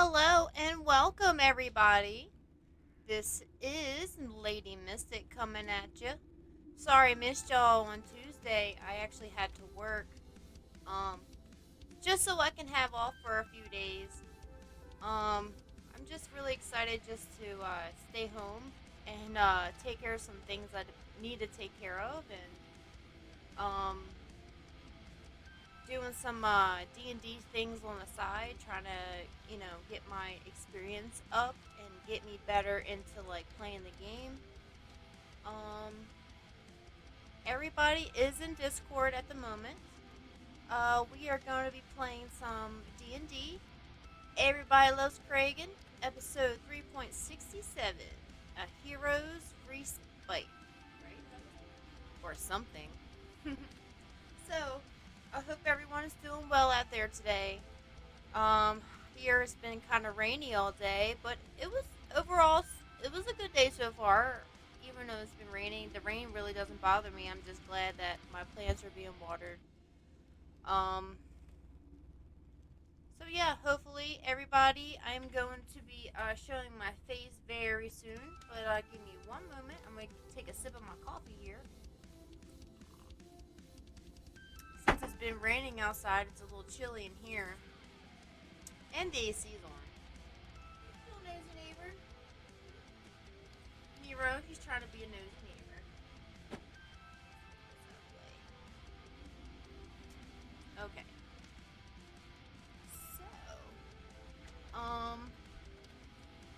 Hello and welcome, everybody. This is Lady Mystic coming at you. Sorry, missed y'all on Tuesday. I actually had to work, um, just so I can have off for a few days. Um, I'm just really excited just to stay home and take care of some things I need to take care of, and doing some D&D things on the side, trying to, get my experience up and get me better into like playing the game. Um, Everybody is in Discord at the moment. We are going to be playing some D&D. Everybody Loves Kraggan, episode 3.67, A Hero's Respite, right? Or something. So, I hope everyone is doing well out there today. Here it's been kind of rainy all day, but it was overall it was a good day so far. Even though it's been raining, the rain really doesn't bother me. I'm just glad that my plants are being watered. Um, so yeah, hopefully everybody, I'm going to be showing my face very soon. But give me one moment. I'm gonna take a sip of my coffee here. Since it's been raining outside, it's a little chilly in here, and the AC's on. Little nosy neighbor. Nero, he's trying to be a nosy neighbor. Okay. So,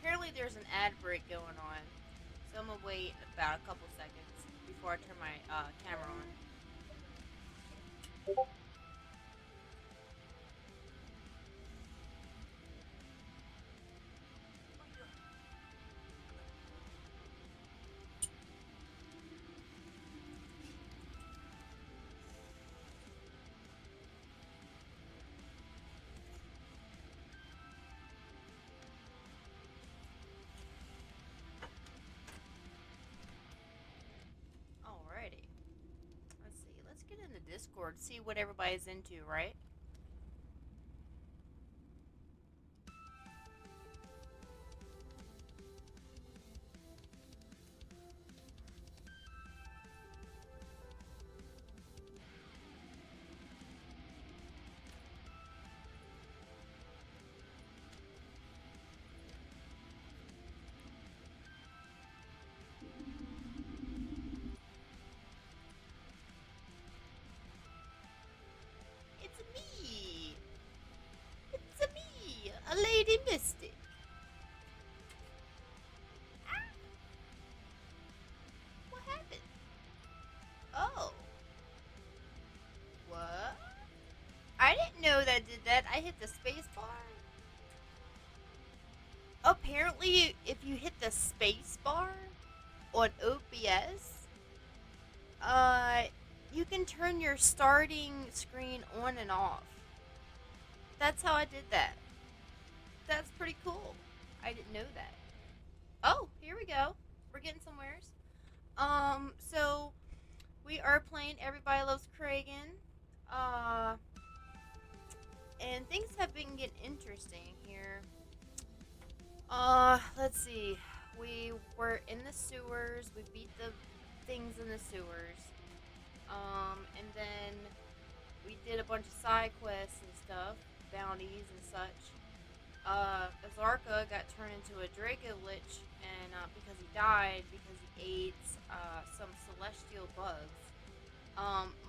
apparently there's an ad break going on, so I'm gonna wait about a couple seconds before I turn my camera on. Alrighty. Let's see. Let's get into Discord, see what everybody's into, right? It's me! It's me! A Lady Mystic! Ah! What happened? Oh. What? I didn't know that did that. I hit the space bar. Apparently, if you hit the space bar on OBS, uh, you can turn your starting screen on and off. That's how I did that. That's pretty cool. I didn't know that. Oh, here we go. We're getting somewheres. So we are playing Everybody Loves Kraggan. Uh, and things have been getting interesting here. Let's see. We were in the sewers. We beat the things in the sewers. And then we did a bunch of side quests and stuff, bounties and such. Azarka got turned into a Draco Lich, and because he died because he ate some celestial bugs.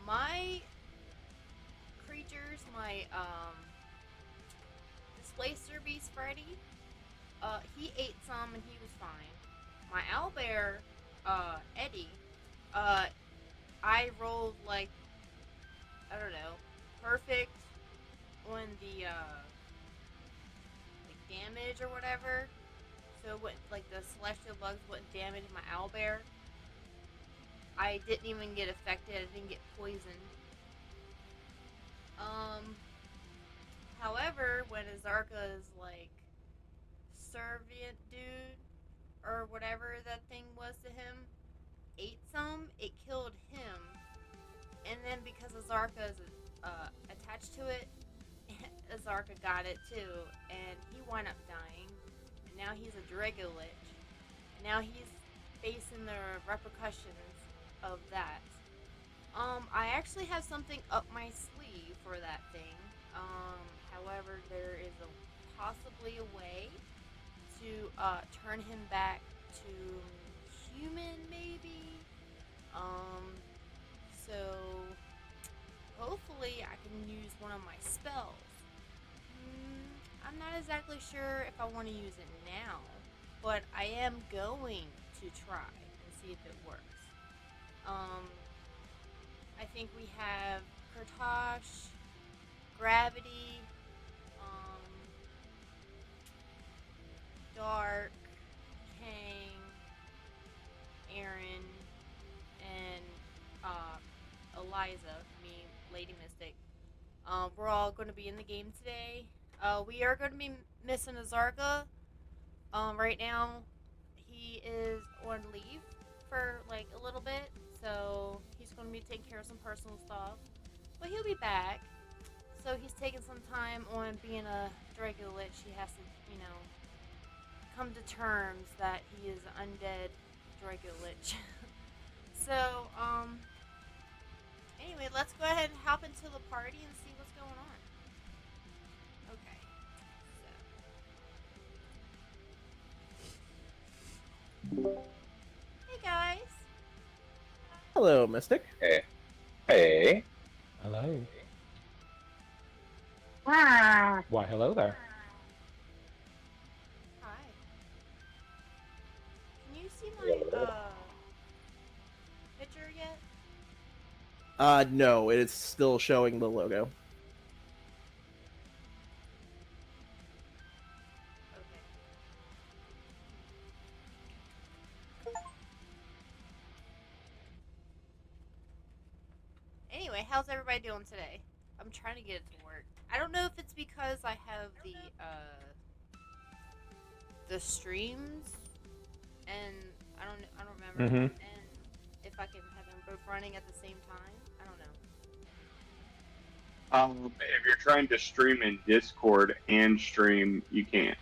My creatures, my Displacer Beast Freddy, he ate some and he was fine. My owlbear, Eddie, uh, I rolled like, I don't know, perfect on the like damage or whatever. So what, like the celestial bugs wouldn't damage my owlbear. I didn't even get affected. I didn't get poisoned. Um, However, when Azarka's like servient dude or whatever that thing was to him ate some, it killed him. And then because Azarka is attached to it, Azarka got it too, and he wound up dying. And now he's a Drago Lich. And now he's facing the repercussions of that. I actually have something up my sleeve for that thing. However, there is possibly a way to turn him back to human, maybe. Um, so hopefully I can use one of my spells. I'm not exactly sure if I want to use it now, but I am going to try and see if it works. Um, I think we have Kurtosh, Gravity, um, Dark, Kang, Aaron, and Eliza, me, Lady Mystic. We're all going to be in the game today. We are going to be missing Azarga. Right now, he is on leave for like a little bit, so he's going to be taking care of some personal stuff. But he'll be back. So he's taking some time on being a Draco Lich. He has to, come to terms that he is an undead Draco Lich. So, anyway, let's go ahead and hop into the party and see what's going on. Okay. So. Hey guys. Hello, Mystic. Hey. Hey. Hello. Ah. Why, hello there. Hi. Can you see my picture yet? No, it is still showing the logo. Okay. Anyway, how's everybody doing today? I'm trying to get it to work. I don't know if it's because I have the streams, and I don't remember, and if I can have them both running at the same time. I don't know. If you're trying to stream in Discord and stream, you can't.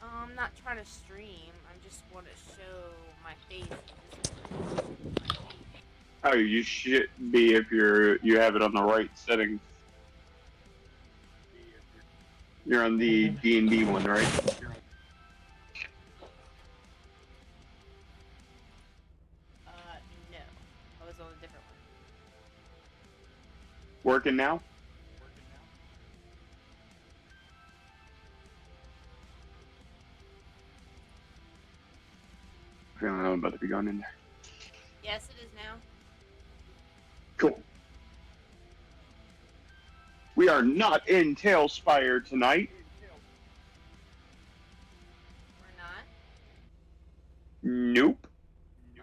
I'm not trying to stream. I just want to show my face. Oh, you should be if you have it on the right settings. You're on the D&D one, right? No. I was on a different one. Working now? I don't know, I'm about to be gone in there. Yes, it is now. Cool. We are not in Tailspire tonight. We're not? Nope. Oh.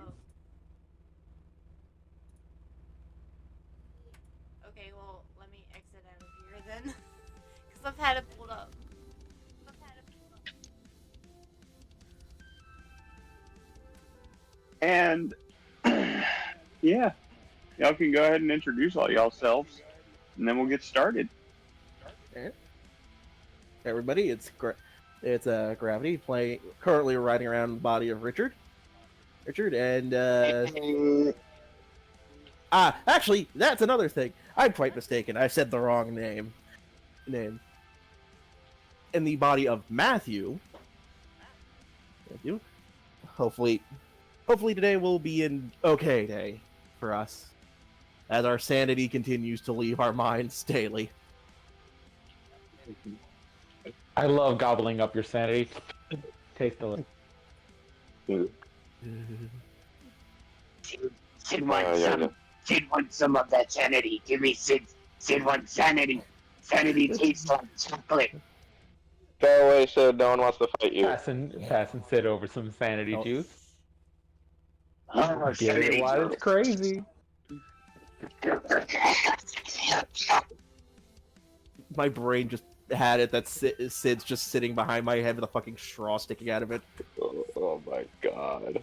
Okay, well, let me exit out of here then. Because I've had it pulled up. And, yeah. Y'all can go ahead and introduce all y'all selves, and then we'll get started. Hey, everybody, it's Gravity currently riding around the body of Richard. And actually, that's another thing. I'm quite mistaken. I said the wrong name. In the body of Matthew. Hopefully today will be an okay day for us, as our sanity continues to leave our minds daily. I love gobbling up your sanity. Taste delicious. Sid wants some of that sanity. Give me Sid wants sanity. Sanity tastes like chocolate. Go away, Sid. No one wants to fight you. Pass and sit over some sanity juice. Oh, Get sanity it while juice. it's crazy. My brain just had it that Sid's just sitting behind my head with a fucking straw sticking out of it. Oh my god.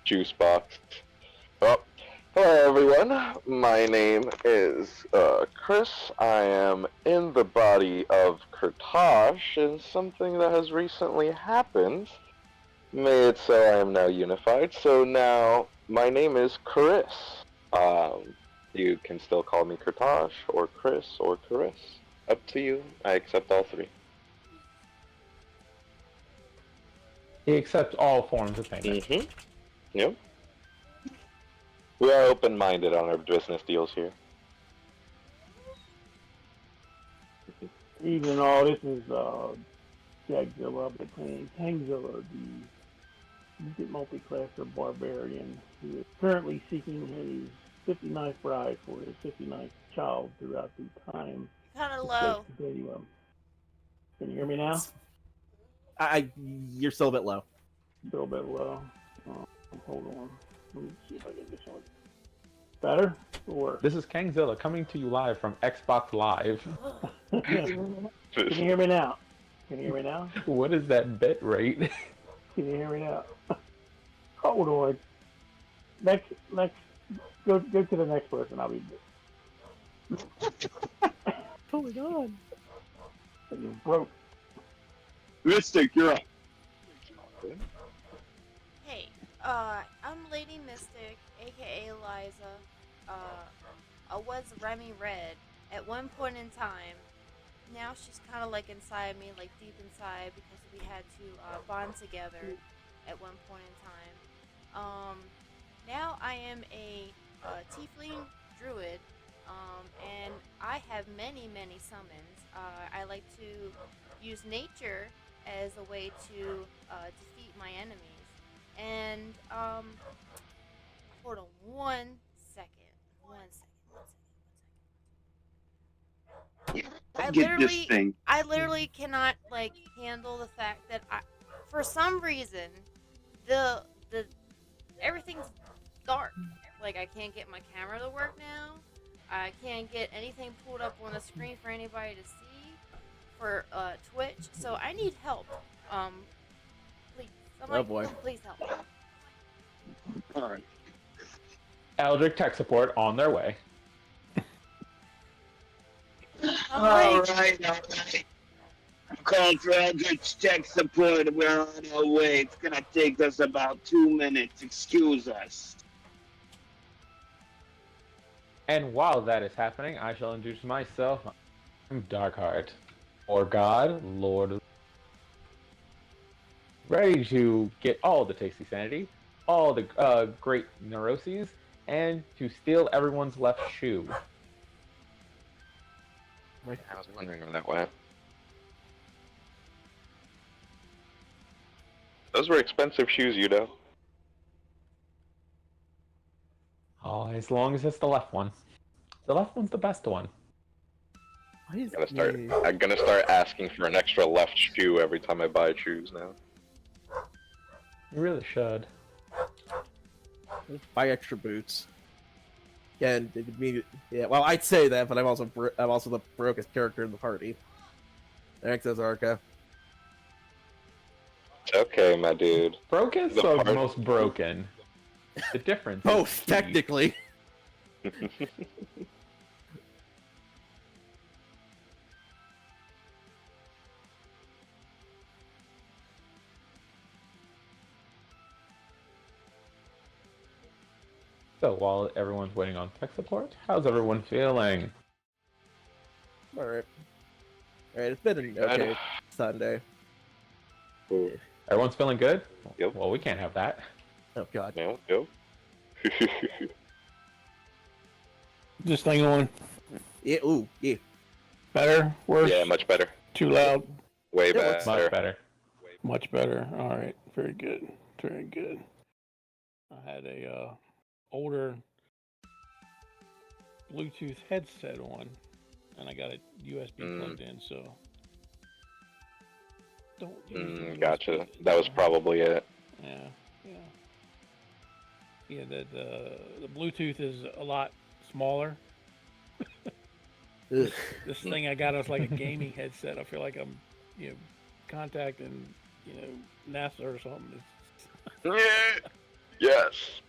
Juice box. Oh, Hello, everyone. My name is Chris. I am in the body of Kurtosh, and something that has recently happened made it so I am now unified. So now my name is Chris. You can still call me Kurtosh, or Chris, or Chris. Up to you. I accept all three. He accepts all forms of payment. Mm-hmm. Yep. We are open-minded on our business deals here. Even all this is Jackzilla between Kangzilla, the multi-classer barbarian who is currently seeking his 59th bride for his 59th child throughout the time Kind of space low. continuum. Can you hear me now? You're still a bit low. Still a bit low. Hold on. Let me see if I can get this one. Better or This is Kangzilla coming to you live from Xbox Live. Can you hear me now? Can you hear me now? What is that bit rate? Can you hear me now? Hold on. Next, go to the next person. I'll be. What's going on? You broke. Mystic, you're up. Hey, I'm Lady Mystic, aka Eliza. I was Remy Red at one point in time. Now she's kind of like inside me, like deep inside, because we had to bond together at one point in time. Now I am a tiefling druid, and I have many, many summons. I like to use nature as a way to defeat my enemies. And hold on one second. Get this thing. I literally cannot like handle the fact that for some reason, the everything's dark. Like I can't get my camera to work now. I can't get anything pulled up on the screen for anybody to see for Twitch. So I need help. Please, somebody, boy. please help. All right. Eldritch tech support on their way. All right. I'm calling for Eldritch tech support. We're on our way. It's gonna take us about 2 minutes. Excuse us. And while that is happening, I shall introduce myself. I'm Darkheart, or God, Lord of... Ready to get all the tasty sanity, all the great neuroses, and to steal everyone's left shoe. I was wondering where that went. Those were expensive shoes, you know. Oh, as long as it's the left one. The left one's the best one. Why is I'm gonna start asking for an extra left shoe every time I buy shoes now. You really should. buy extra boots? Yeah, well, I'd say that, but I'm also the brokest character in the party. Thanks, Azarka. It's okay, my dude. Broken, The so part- most broken. The difference. Both, is key. technically. So while everyone's waiting on tech support, how's everyone feeling? Alright. Alright, it's been an okay Sunday. Ooh. Everyone's feeling good? Yep. Well, we can't have that. Oh god. No, go. This thing on. Yeah, ooh, yeah. Better? Worse? Yeah, much better. Too loud? Way It better. looks Much better. Much better. All right. Very good. Very good. I had a older Bluetooth headset on, and I got a USB plugged in, so don't use the Gotcha. USB. That was probably it. Yeah. Yeah, the Bluetooth is a lot smaller. Ugh. This thing I got is like a gaming headset. I feel like I'm, contacting, NASA or something. Yes.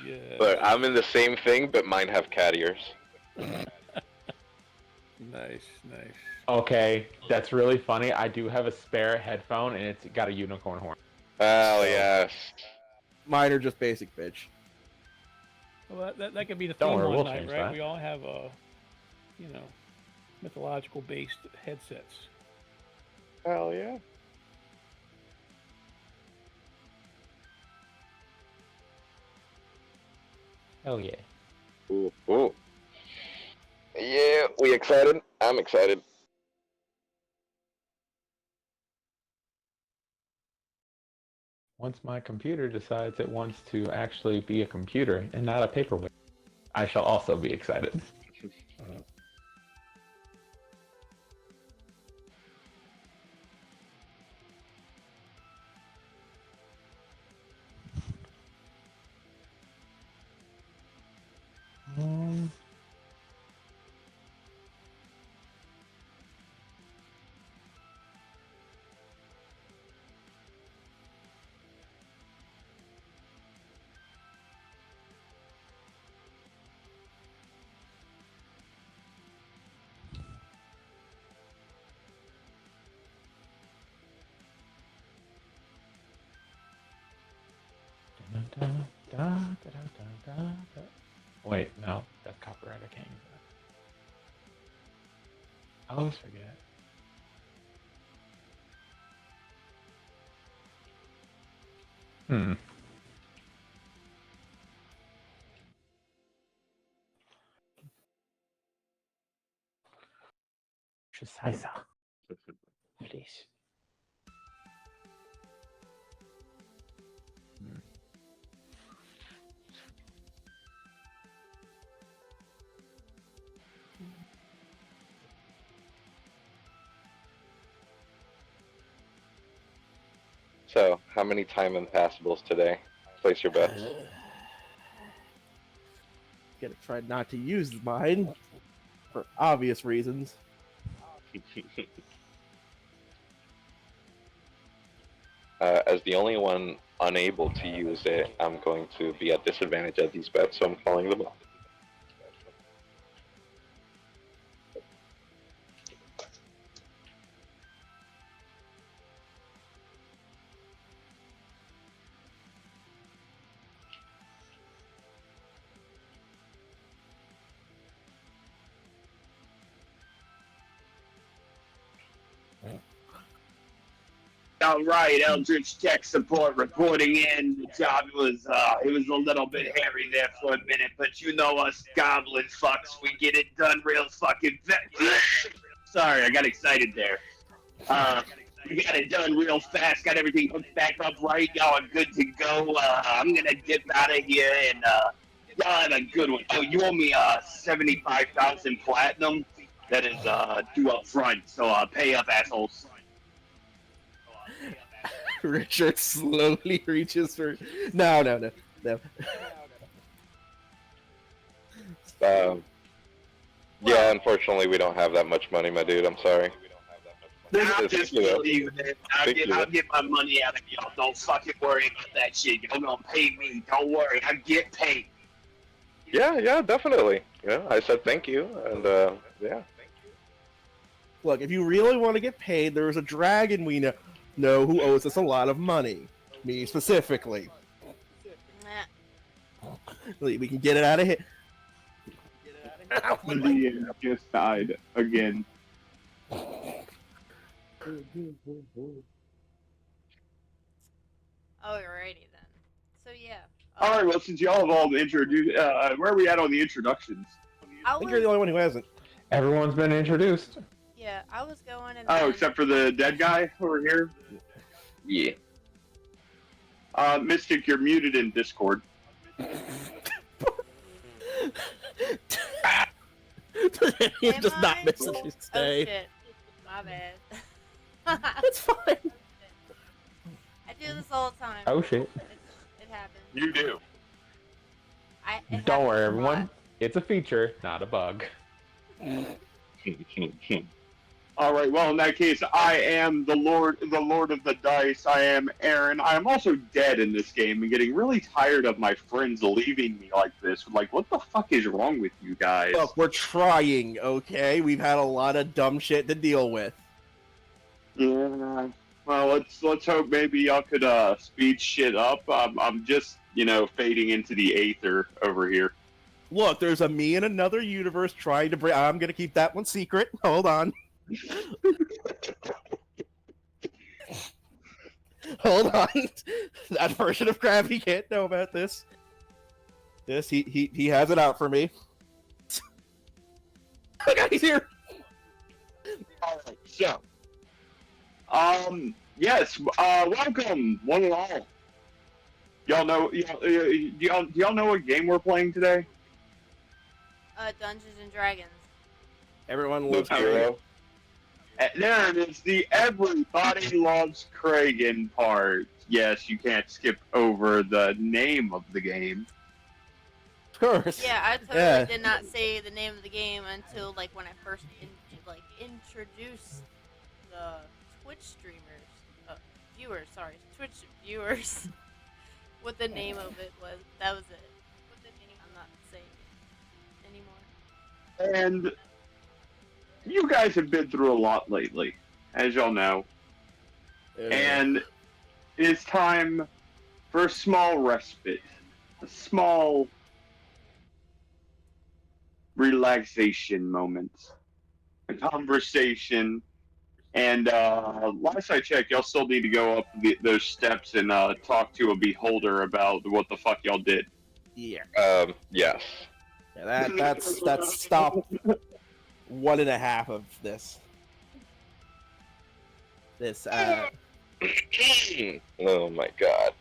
Yeah, But I'm in the same thing, but mine have cat ears. Nice. Okay, that's really funny. I do have a spare headphone, and it's got a unicorn horn. Oh, yes. Mine are just basic bitch. Well, that could be the Don't theme worry, one we'll night, change right? that. We all have mythological based headsets. Hell yeah. Hell yeah. Ooh. Yeah, we excited? I'm excited. Once my computer decides it wants to actually be a computer and not a paperweight, I shall also be excited. Wait, no, that's copyright. I can't use that. I always forget. Hmm. Scheiße. Please. So, how many time impassables today? Place your bets. Gotta try not to use mine for obvious reasons. As the only one unable to use it, I'm going to be at disadvantage at these bets, so I'm calling them up. All right, Eldritch Tech Support reporting in. The job was it was a little bit hairy there for a minute, but you know us goblin fucks, we get it done real fucking fast. Sorry, I got excited there. We got it done real fast, got everything hooked back up right. Y'all are good to go. I'm gonna dip out of here and y'all have a good one. Oh, you owe me 75,000 platinum. That is due up front, so pay up, assholes. Richard slowly reaches for. No. Yeah, unfortunately, we don't have that much money, my dude. I'm sorry. I'll just leave it. I'll get my money out of y'all. Don't fucking worry about that shit. Y'all gonna pay me. Don't worry. I get paid. Yeah, definitely. Yeah, I said thank you, and yeah. Look, if you really want to get paid, there's a dragon we know who owes us a lot of money. Me specifically. We can get it out of here. The just died again. Alrighty then. So yeah. All right, well, since y'all have all introduced, where are we at on the introductions? I think you're the only one who hasn't. Everyone's been introduced. Yeah, I was going and Oh, then... except for the dead guy over here. Yeah. Mystic, you're muted in Discord. He's Am just not I? missing his Oh stay. shit. My bad. It's fine. I do this all the time. Oh shit. It happens. You do. Don't worry, happens a lot. everyone. It's a feature, not a bug. All right. Well, in that case, I am the Lord of the Dice. I am Aaron. I am also dead in this game and getting really tired of my friends leaving me like this. Like, what the fuck is wrong with you guys? Look, we're trying, okay? We've had a lot of dumb shit to deal with. Yeah. Well, let's hope maybe y'all could speed shit up. I'm just fading into the aether over here. Look, there's a me in another universe trying to bring. I'm gonna keep that one secret. Hold on. Hold on. That version of Gravity can't know about this. He has it out for me. Oh God, he's here. All right. So, yes. Welcome, one and all. Y'all know? Do y'all know what game we're playing today? Dungeons and Dragons. Everyone loves Hero. There it is, the everybody loves Kraggan part. Yes, you can't skip over the name of the game. Of course. Yeah, I totally Yeah. did not say the name of the game until like when I first introduced the Twitch streamers, viewers. Sorry, Twitch viewers. What the name of it was. That was it. I'm not saying it anymore. And you guys have been through a lot lately, as y'all know. And it's time for a small respite, a small relaxation moment, a conversation. And last I checked, y'all still need to go up those steps and talk to a beholder about what the fuck y'all did. Yeah. Yes. Yeah, that's stop 1.5 of this. Oh my god.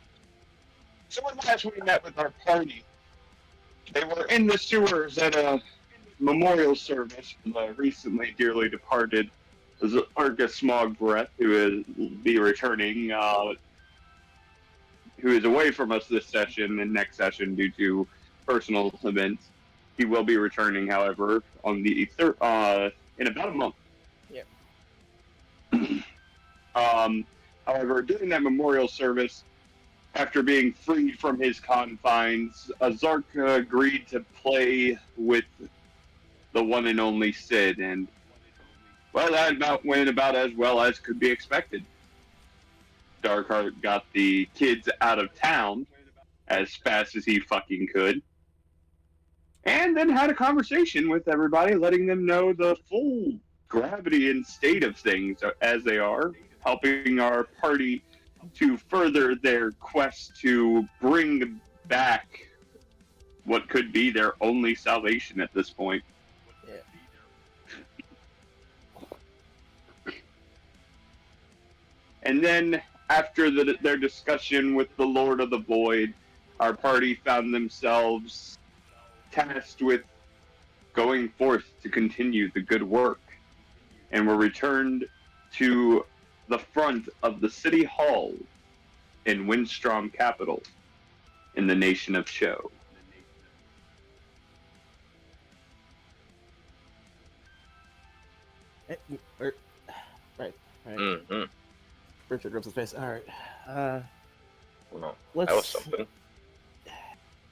So when last we met with our party, they were in the sewers at a memorial service for the recently dearly departed Arca Smog Breath, who will be returning, who is away from us this session and next session due to personal events. He will be returning, however, on the in about a month. Yeah. However, during that memorial service, after being freed from his confines, Zarka agreed to play with the one and only Sid, and well, that went about as well as could be expected. Darkheart got the kids out of town as fast as he fucking could, and then had a conversation with everybody, letting them know the full gravity and state of things as they are, helping our party to further their quest to bring back what could be their only salvation at this point. Yeah. And then, after their discussion with the Lord of the Void, our party found themselves tasked with going forth to continue the good work, and were returned to the front of the City Hall in Windstrom Capital in the nation of Cho. Right. Mm-hmm. Richard rubs his face. All right. Well, Let's. that was something.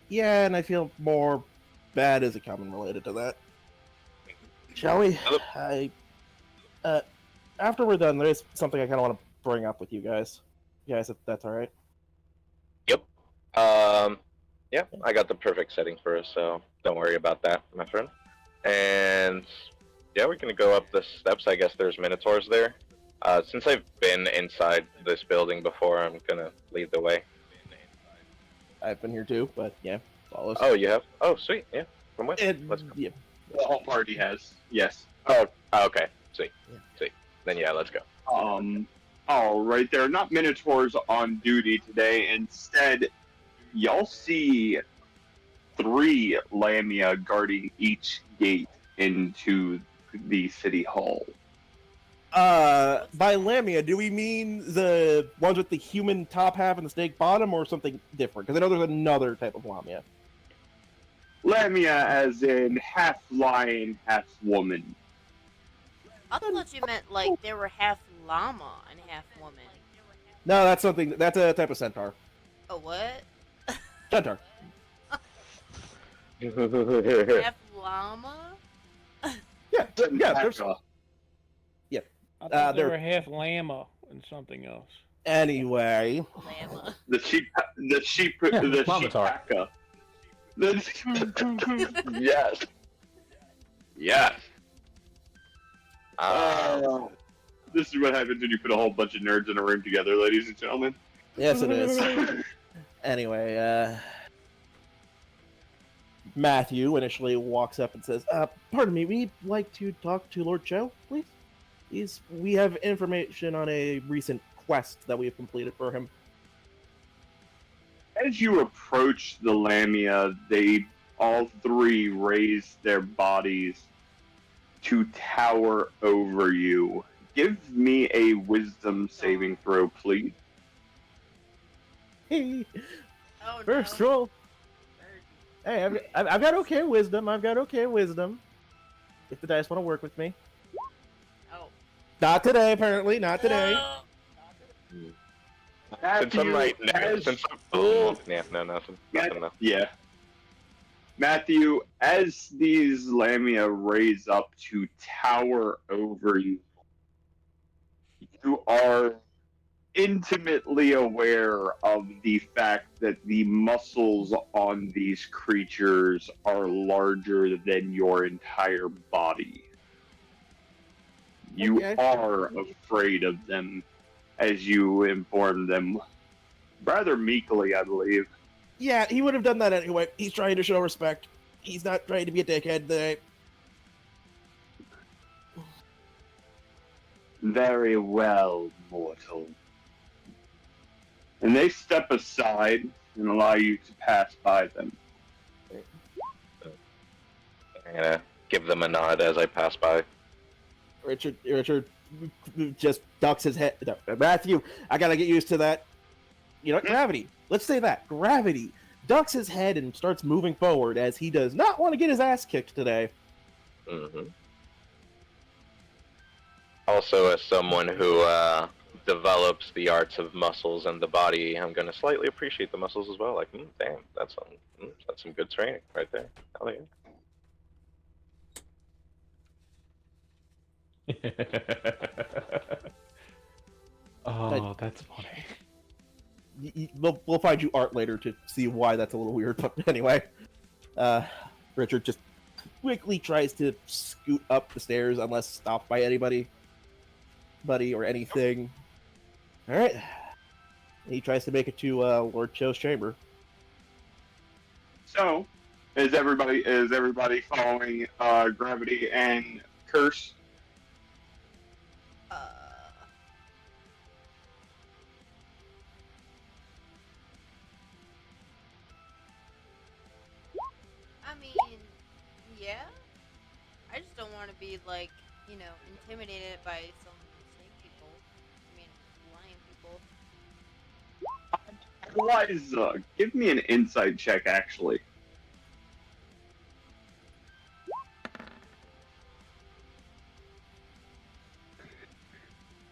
Yeah, and I feel more bad as a comment related to that. Shall we? After we're done, there is something I kind of want to bring up with you guys. If that's all right. Yep. Yeah, I got the perfect setting for us, so don't worry about that, my friend. And yeah, we're gonna go up the steps. I guess there's minotaurs there. Since I've been inside this building before, I'm gonna lead the way. I've been here too, but yeah, follow us. Oh, you have? Oh, sweet. Yeah, come with. Let's go. Yeah. The whole party has, yes. Oh, okay. Sweet. Yeah. Sweet. Then yeah, let's go. All right, there are not minotaurs on duty today. Instead, y'all see 3 Lamia guarding each gate into the city hall. By Lamia, do we mean the ones with the human top half and the snake bottom, or something different? Because I know there's another type of Lamia. Lamia as in half lion, half woman. I thought you meant like they were half llama and half woman. No, that's something. That's a type of centaur. A what? Centaur. Half llama? Yeah, yeah. There's. Tabitha. Yeah. I thought they they're were half llama and something else. anyway. Llama. The sheep, the Mamatar. sheepaka. Yes. Yes. This is what happens when you put a whole bunch of nerds in a room together, ladies and gentlemen. Yes, it is. Anyway, Matthew initially walks up and says, "Pardon me, we'd like to talk to Lord Cho, please. We have information on a recent quest that we have completed for him." As you approach the Lamia, they all three raise their bodies to tower over you. Give me a wisdom saving throw, please. Hey, Oh first no. roll. Hey, I've got okay wisdom. If the dice want to work with me. Oh. Not today, apparently. Not today. Since I'm right now, since I'm... Oh, yeah, no, nothing. Yeah. Matthew, as these Lamia raise up to tower over you, you are intimately aware of the fact that the muscles on these creatures are larger than your entire body. You Okay. are afraid of them, as you inform them rather meekly, I believe. Yeah, he would have done that anyway. He's trying to show respect. He's not trying to be a dickhead today. Very well, mortal. And they step aside and allow you to pass by them. I'm gonna give them a nod as I pass by. Richard just ducks his head. No, Matthew, I gotta get used to that. You know, gravity. Let's say that. Gravity. Ducks his head and starts moving forward as he does not want to get his ass kicked today. Mm-hmm. Also, as someone who develops the arts of muscles and the body, I'm gonna slightly appreciate the muscles as well. Like, damn, that's some good training right there. Hell yeah. Oh, that's funny. We'll find you art later to see why that's a little weird. But anyway, Richard just quickly tries to scoot up the stairs unless stopped by anybody, buddy, or anything. All right. He tries to make it to Lord Cho's chamber. So, is everybody following gravity and curse? I mean, yeah. I just don't want to be like, intimidated by some snake people. I mean, lion people. Eliza, give me an insight check, actually.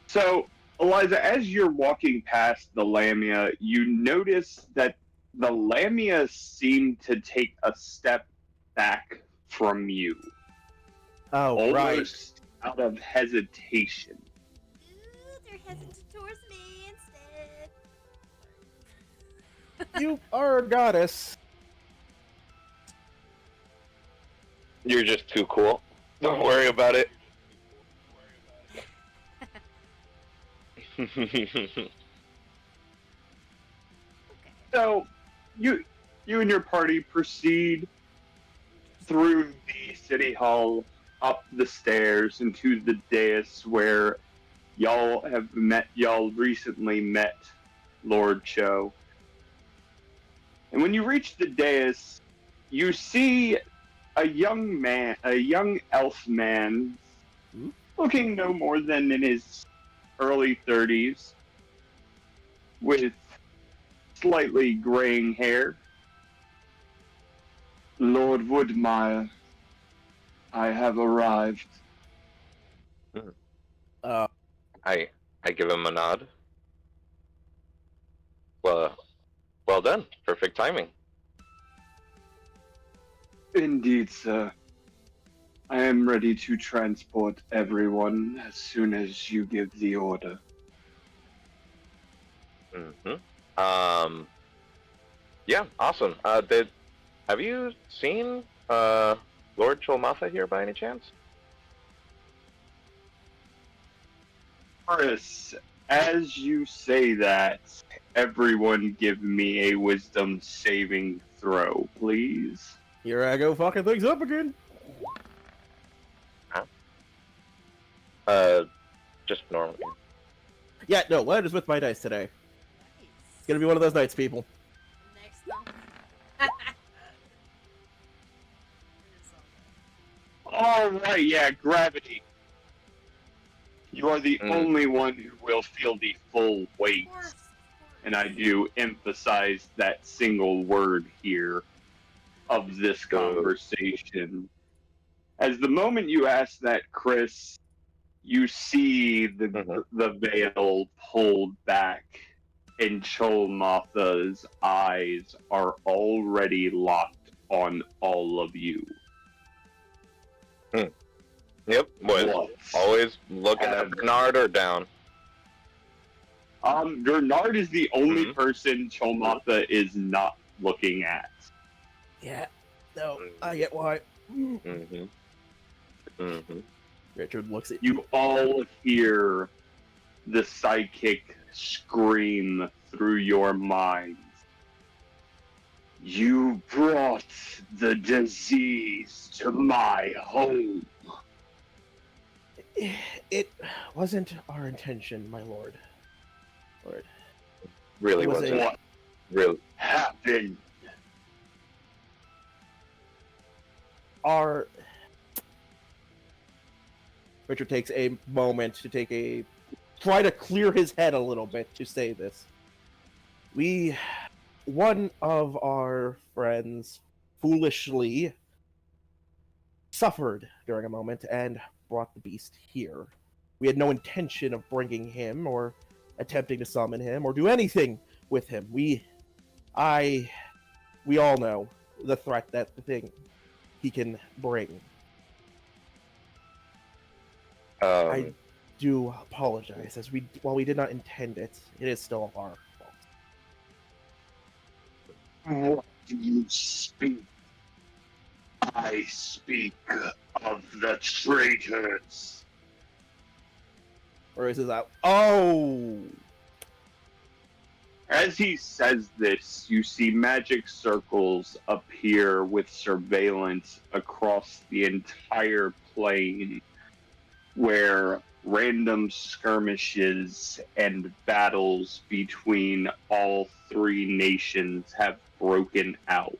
So, Eliza, as you're walking past the Lamia, you notice that the Lamia seem to take a step back from you, Oh, almost out of hesitation. Ooh, they're hesitant towards me instead. right. You are a goddess. You're just too cool. Don't worry about it. So, you and your party proceed through the city hall, up the stairs, into the dais where y'all recently met Lord Cho. And when you reach the dais, you see a young elf man, looking no more than in his early 30s, with slightly graying hair. Lord Woodmire, I have arrived. Uh, I give him a nod. Well done. Perfect timing. Indeed, sir. I am ready to transport everyone as soon as you give the order. Yeah, awesome. Have you seen Lord Cholmatha here by any chance? Horace, as you say that, everyone give me a wisdom saving throw, please. here I go fucking things up again. Just normally. Yeah, no, Leonard is with my dice today. Nice. It's gonna be one of those nights, people. Next one. All right, yeah, gravity. You are the only one who will feel the full weight. Of course. And I do emphasize that single word here of this conversation. As the moment you ask that, Chris, you see the veil pulled back, and Cholmatha's eyes are already locked on all of you. Yep, What? always looking at Bernard or down. Bernard is the only person Cholmatha is not looking at. Yeah, no, I get why. Richard looks at You all hear the psychic scream through your minds. You brought the disease to my home. It wasn't our intention, my lord. Really It was wasn't. What Really happened? Richard takes a moment to try to clear his head a little bit to say this. One of our friends foolishly suffered during a moment and brought the beast here. We had no intention of bringing him or attempting to summon him or do anything with him. We all know the threat that the thing he can bring. I do apologize, while we did not intend it, it is still our fault. What do you speak? I speak of the traitors. Or is it that? Oh! As he says this, you see magic circles appear with surveillance across the entire plane, where random skirmishes and battles between all three nations have broken out.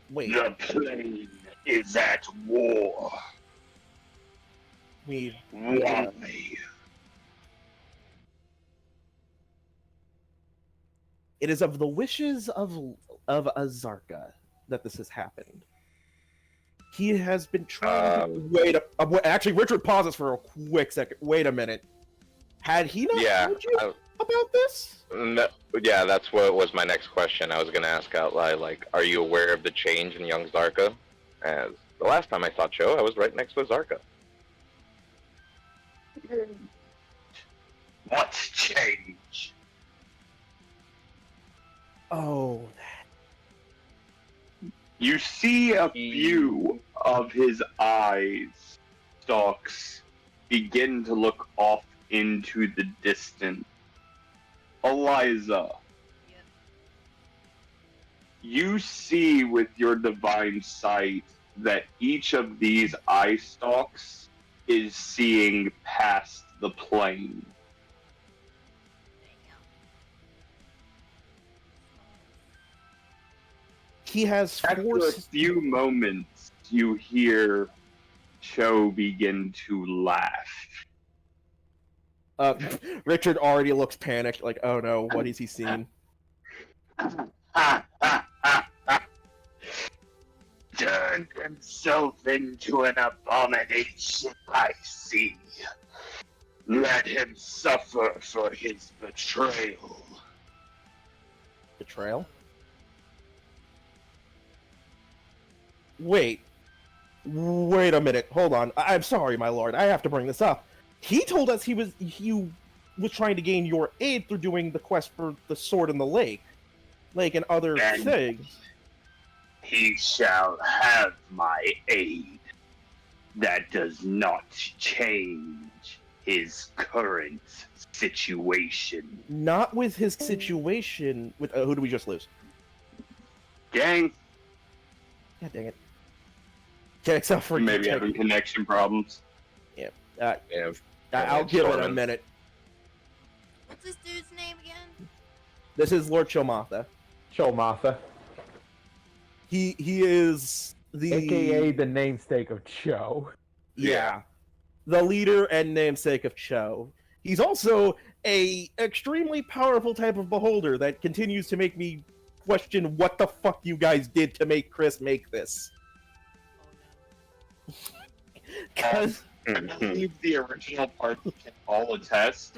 Wait. The plane is at war. Why? It is of the wishes of Azarka that this has happened. He has been trying to actually, Richard pauses for a quick second. Wait a minute. Had he not told you about this? No, yeah, that's what was my next question. I was going to ask out loud, like, are you aware of the change in young Zarka? As the last time I saw Cho, I was right next to Zarka. What change? Oh. You see a few of his eyes stalks begin to look off into the distance. Eliza, you see with your divine sight that each of these eye stalks is seeing past the plane. He has forced... After a few moments, you hear Cho begin to laugh. Richard already looks panicked, like, oh no, what has he seen? Turn turned himself into an abomination, I see. Let him suffer for his betrayal. Betrayal? Wait a minute. Hold on. I'm sorry, my lord. I have to bring this up. He told us he was trying to gain your aid through doing the quest for the sword in the lake, and other And things. he shall have my aid. That does not change his current situation. Not with his situation. With who do we just lose? Gang, God dang it. Okay, except for Maybe having connection problems. Uh, Yeah. I'll give it a Stormin. minute. What's this dude's name again? This is Lord Chomatha. Chomatha, He is the aka the namesake of Cho. yeah, the leader and namesake of Cho. He's also a extremely powerful type of beholder that continues to make me question what the fuck you guys did to make Chris make this. Oh Because I believe the original parts can all attest.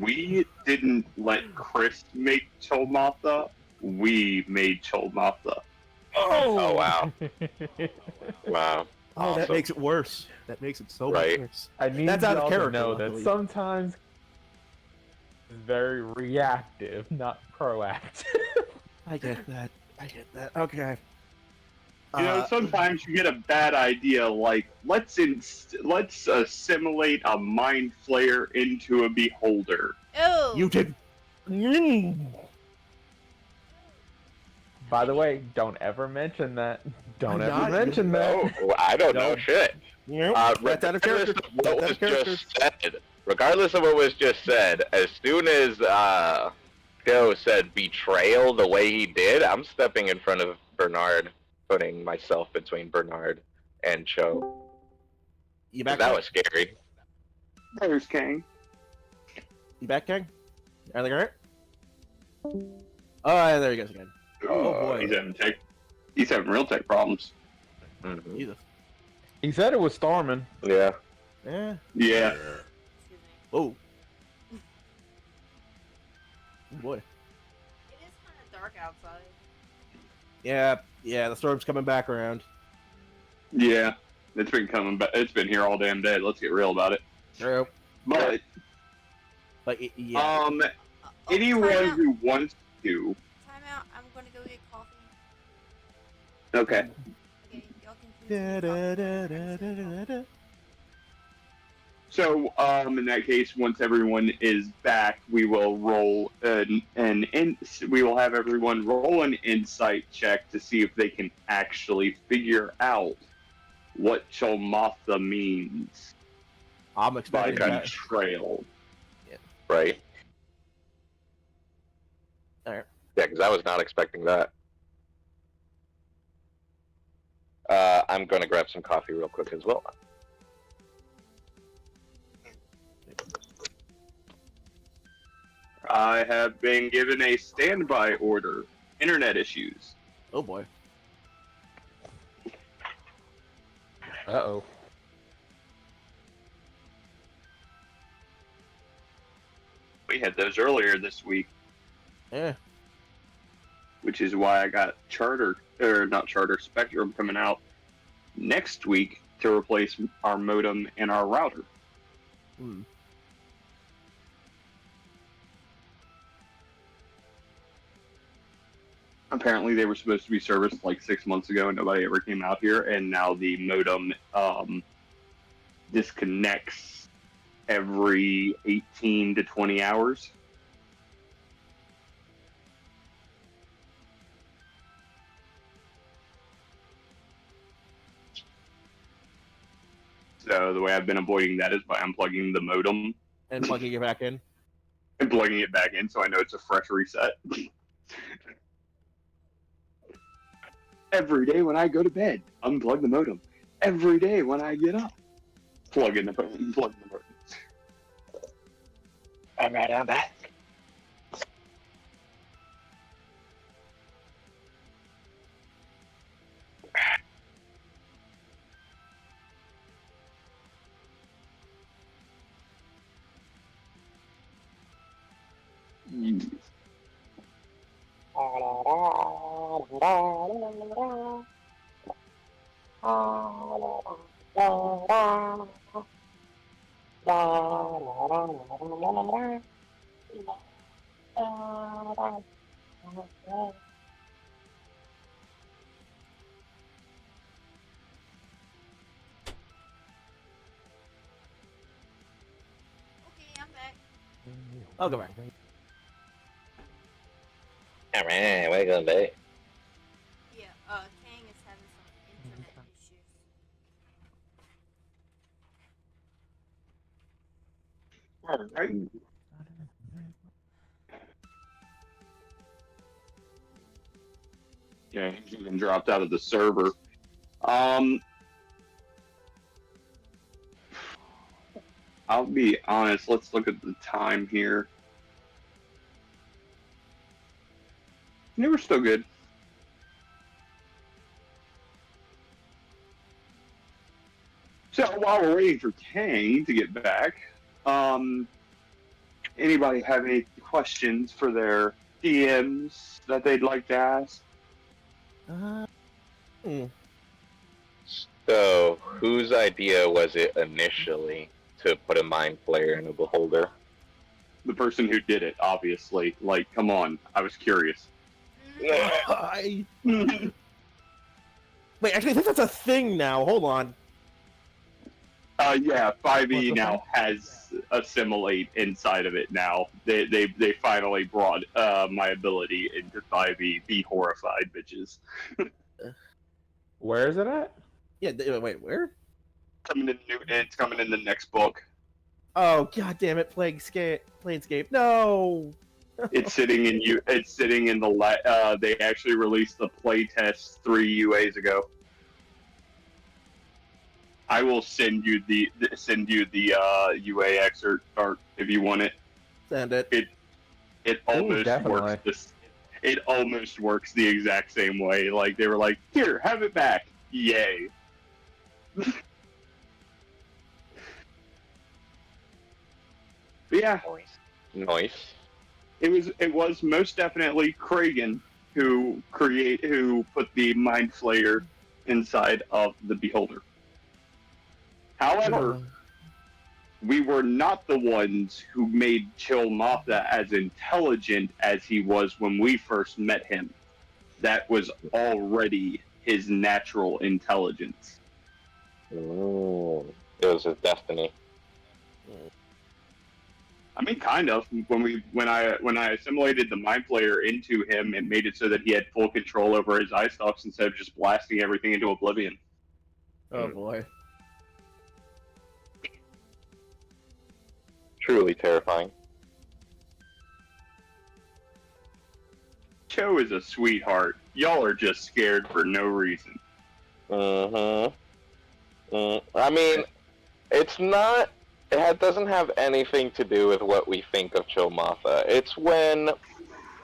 We didn't let Chris make Cholmatha. We made Cholmatha. Oh wow. Wow. oh, that Awesome. makes it worse. That makes it so much Right. worse. I need That's out of y'all character, to know that luckily. sometimes it's very reactive, not proactive. I get that. Okay. You know, sometimes you get a bad idea, like let's assimilate a mind flayer into a beholder. no! You did. By the way, don't ever mention that. Don't I'm ever not- mention that. Oh, I don't know No. shit. That's out of character. What That's out was of character. just said, regardless of what was just said, as soon as Joe said betrayal the way he did, I'm stepping in front of Bernard, putting myself between Bernard and Cho. You 'Cause back? that Gang? was scary. There's Kang. You back, gang? Everything alright? Oh, there he goes again. Oh, boy. He's having real tech problems. Mhm. Jesus. He said it was storming. Yeah. Yeah. Yeah. Excuse me. Oh. Oh, boy. It is kind of dark outside. Yeah. The storm's coming back around. Yeah. It's been coming back. It's been here all damn day. Let's get real about it. True. But Yeah. anyone time out. who wants to. Time out. I'm going to go get coffee. Okay. Okay, y'all can continue. So, in that case, once everyone is back, we will roll we will have everyone roll an insight check to see if they can actually figure out what Cholmatha means I'm by expecting that. betrayal. Right. Alright. Yeah, because I was not expecting that. I'm going to grab some coffee real quick as well. I have been given a standby order. Internet issues. Oh, boy. Uh-oh. We had those earlier this week, Yeah. which is why I got Spectrum coming out next week to replace our modem and our router. Hmm. Apparently, they were supposed to be serviced like 6 months ago, and nobody ever came out here. And now the modem disconnects every 18 to 20 hours. So the way I've been avoiding that is by unplugging the modem And plugging it back in. and plugging it back in, so I know it's a fresh reset. Every day when I go to bed, unplug the modem. Every day when I get up, plug in the modem. All right, I'm back. Okay, I'm back. I'll go back. Alright, welcome back. Yeah, Kang is having some internet issues. Alright. Yeah, he's even dropped out of the server. I'll be honest, let's look at the time here. They were still good. So while we're waiting for Kang to get back, anybody have any questions for their DMs that they'd like to ask? So, whose idea was it initially to put a mind flayer in a beholder? The person who did it, obviously. Like, come on, I was curious. Wait, actually, I think that's a thing now. Hold on. Yeah, 5e What the now fuck? has assimilate inside of it now. They finally brought my ability into 5e. Be horrified, bitches. Where is it at? Yeah, wait, where? It's coming in the next book. Oh, god damn it, Planescape. No! It's sitting in you. It's sitting in the. They actually released the playtest 3 UAs ago. I will send you the UA excerpt art if you want it. Send it. It almost definitely. works this. It almost works the exact same way. Like they were like, "Here, have it back." Yay. But yeah, Nice. it was most definitely Kraggan who put the Mind Flayer inside of the Beholder. However, we were not the ones who made Chilmatha as intelligent as he was when we first met him. That was already his natural intelligence. Ooh. It was his destiny. I mean, kind of. When I assimilated the Mind Flayer into him, it made it so that he had full control over his eye stalks instead of just blasting everything into oblivion. Oh boy. Truly terrifying. Cho is a sweetheart. Y'all are just scared for no reason. I mean, it's not. It doesn't have anything to do with what we think of Chilmatha. It's when,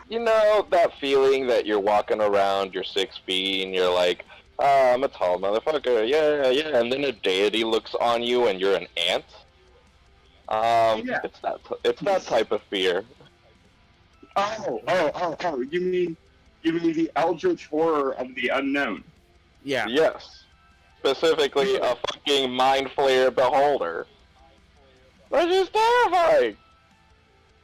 you know, that feeling that you're walking around, you're 6 feet, and you're like, I'm a tall motherfucker, yeah, and then a deity looks on you and you're an ant. Yeah. It's that type of fear. Oh! You mean the eldritch horror of the unknown? Yeah. Yes. Specifically, a fucking mind flayer beholder. That's just terrifying.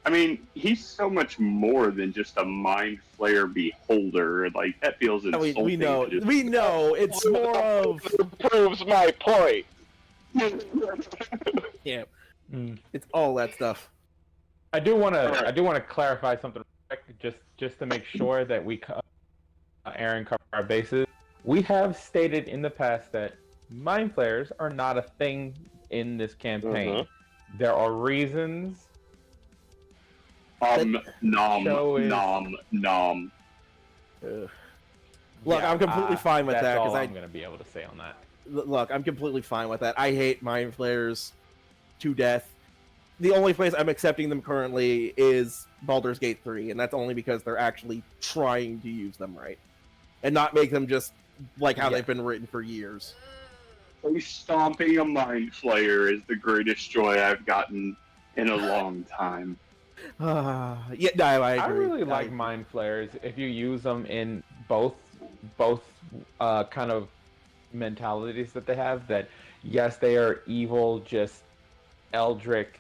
I mean, he's so much more than just a mind flayer beholder. Like that feels insulting. We know. We know. It's more of. Proves my point. Yeah. It's all that stuff. I do want to clarify something, just to make sure that we, Aaron, cover our bases. We have stated in the past that mind flayers are not a thing in this campaign. There are reasons. Nom. Look, I'm completely fine with that That's because all I'm going to be able to say on that. Look, I'm completely fine with that. I hate mind flayers to death. The only place I'm accepting them currently is Baldur's Gate 3, and that's only because they're actually trying to use them right and not make them just like how they've been written for years. Stomping a mind flayer is the greatest joy I've gotten in a long time. Yeah, no, I I agree. really like mind flares if you use them in both kind of mentalities that they have. That yes, they are evil, just eldritch.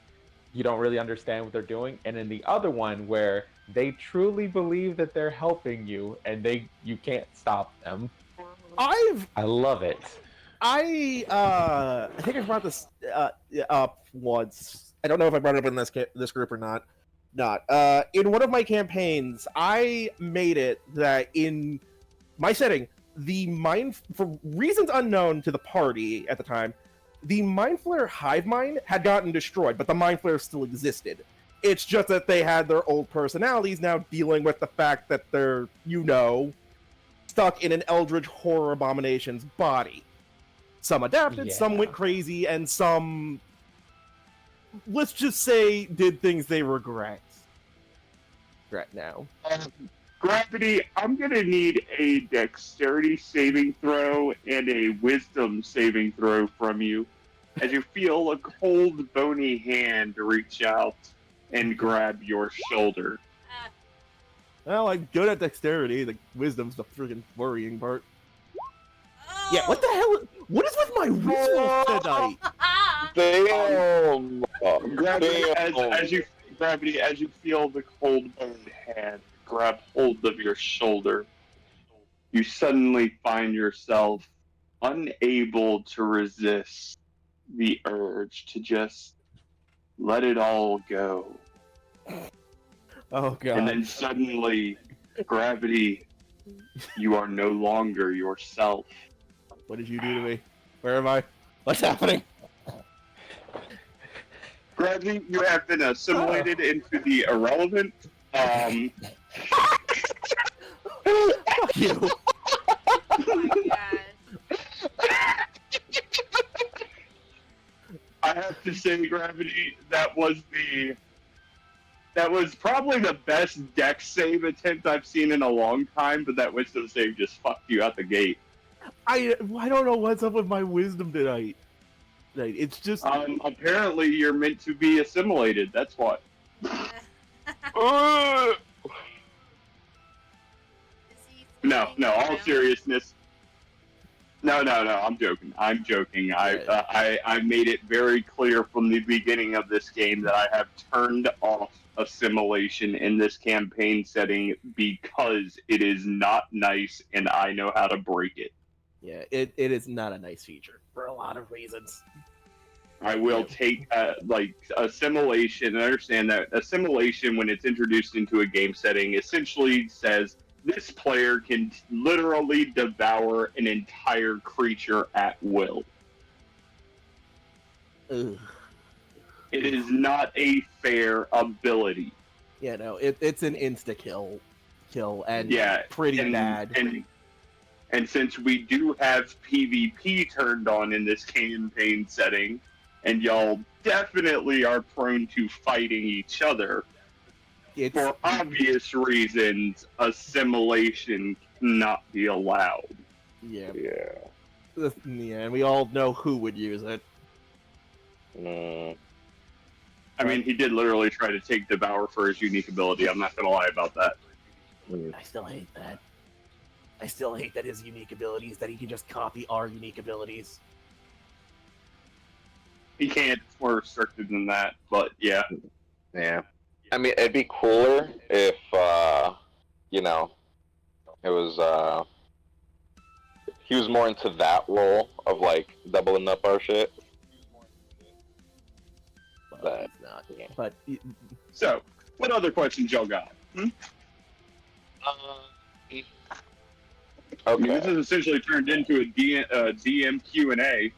You don't really understand what they're doing, and in the other one where they truly believe that they're helping you, and you can't stop them. I love it. I think I brought this up once. I don't know if I brought it up in this group or not. In one of my campaigns, I made it that in my setting, the mind, for reasons unknown to the party at the time, the mind flare hive mind had gotten destroyed, but the mind flare still existed. It's just that they had their old personalities now dealing with the fact that they're, stuck in an eldritch horror abomination's body. Some adapted, some went crazy, and some, let's just say, did things they regret now. Gravity, I'm gonna need a dexterity saving throw and a wisdom saving throw from you as you feel a cold, bony hand reach out and grab your shoulder. Well, I'm good at dexterity. The wisdom's the freaking worrying part. Oh. Yeah, what the hell? What is with my rituals tonight? Damn! Gravity, as you feel the cold, bony hand grab hold of your shoulder, you suddenly find yourself unable to resist the urge to just let it all go. Oh god. And then suddenly, Gravity, you are no longer yourself. What did you do to me? Where am I? What's happening? Gravity, you have been assimilated into the irrelevant. Fuck you. Oh my gosh. I have to say, Gravity, that was probably the best dex save attempt I've seen in a long time, but that wisdom save just fucked you out the gate. I don't know what's up with my wisdom tonight. It's just Apparently you're meant to be assimilated, that's what. No, all seriousness. No, I'm joking. I'm joking. I made it very clear from the beginning of this game that I have turned off assimilation in this campaign setting because it is not nice and I know how to break it. Yeah, it is not a nice feature for a lot of reasons. I will take assimilation. I understand that assimilation, when it's introduced into a game setting, essentially says this player can literally devour an entire creature at will. Ugh. It is not a fair ability. Yeah, no, it's an insta kill, and pretty bad. And since we do have PvP turned on in this campaign setting, and y'all definitely are prone to fighting each other, for obvious reasons, assimilation cannot be allowed. Yeah, and we all know who would use it. I mean, he did literally try to take Devour for his unique ability. I'm not gonna lie about that. I still hate that. I still hate that his unique abilities, that he can just copy our unique abilities. He can't. It's more restricted than that, but yeah. Yeah. I mean, it'd be cooler if, it was, he was more into that role of, doubling up our shit. But he's not. But so, what other questions y'all got? Okay. I mean, this is essentially turned into a DM Q&A.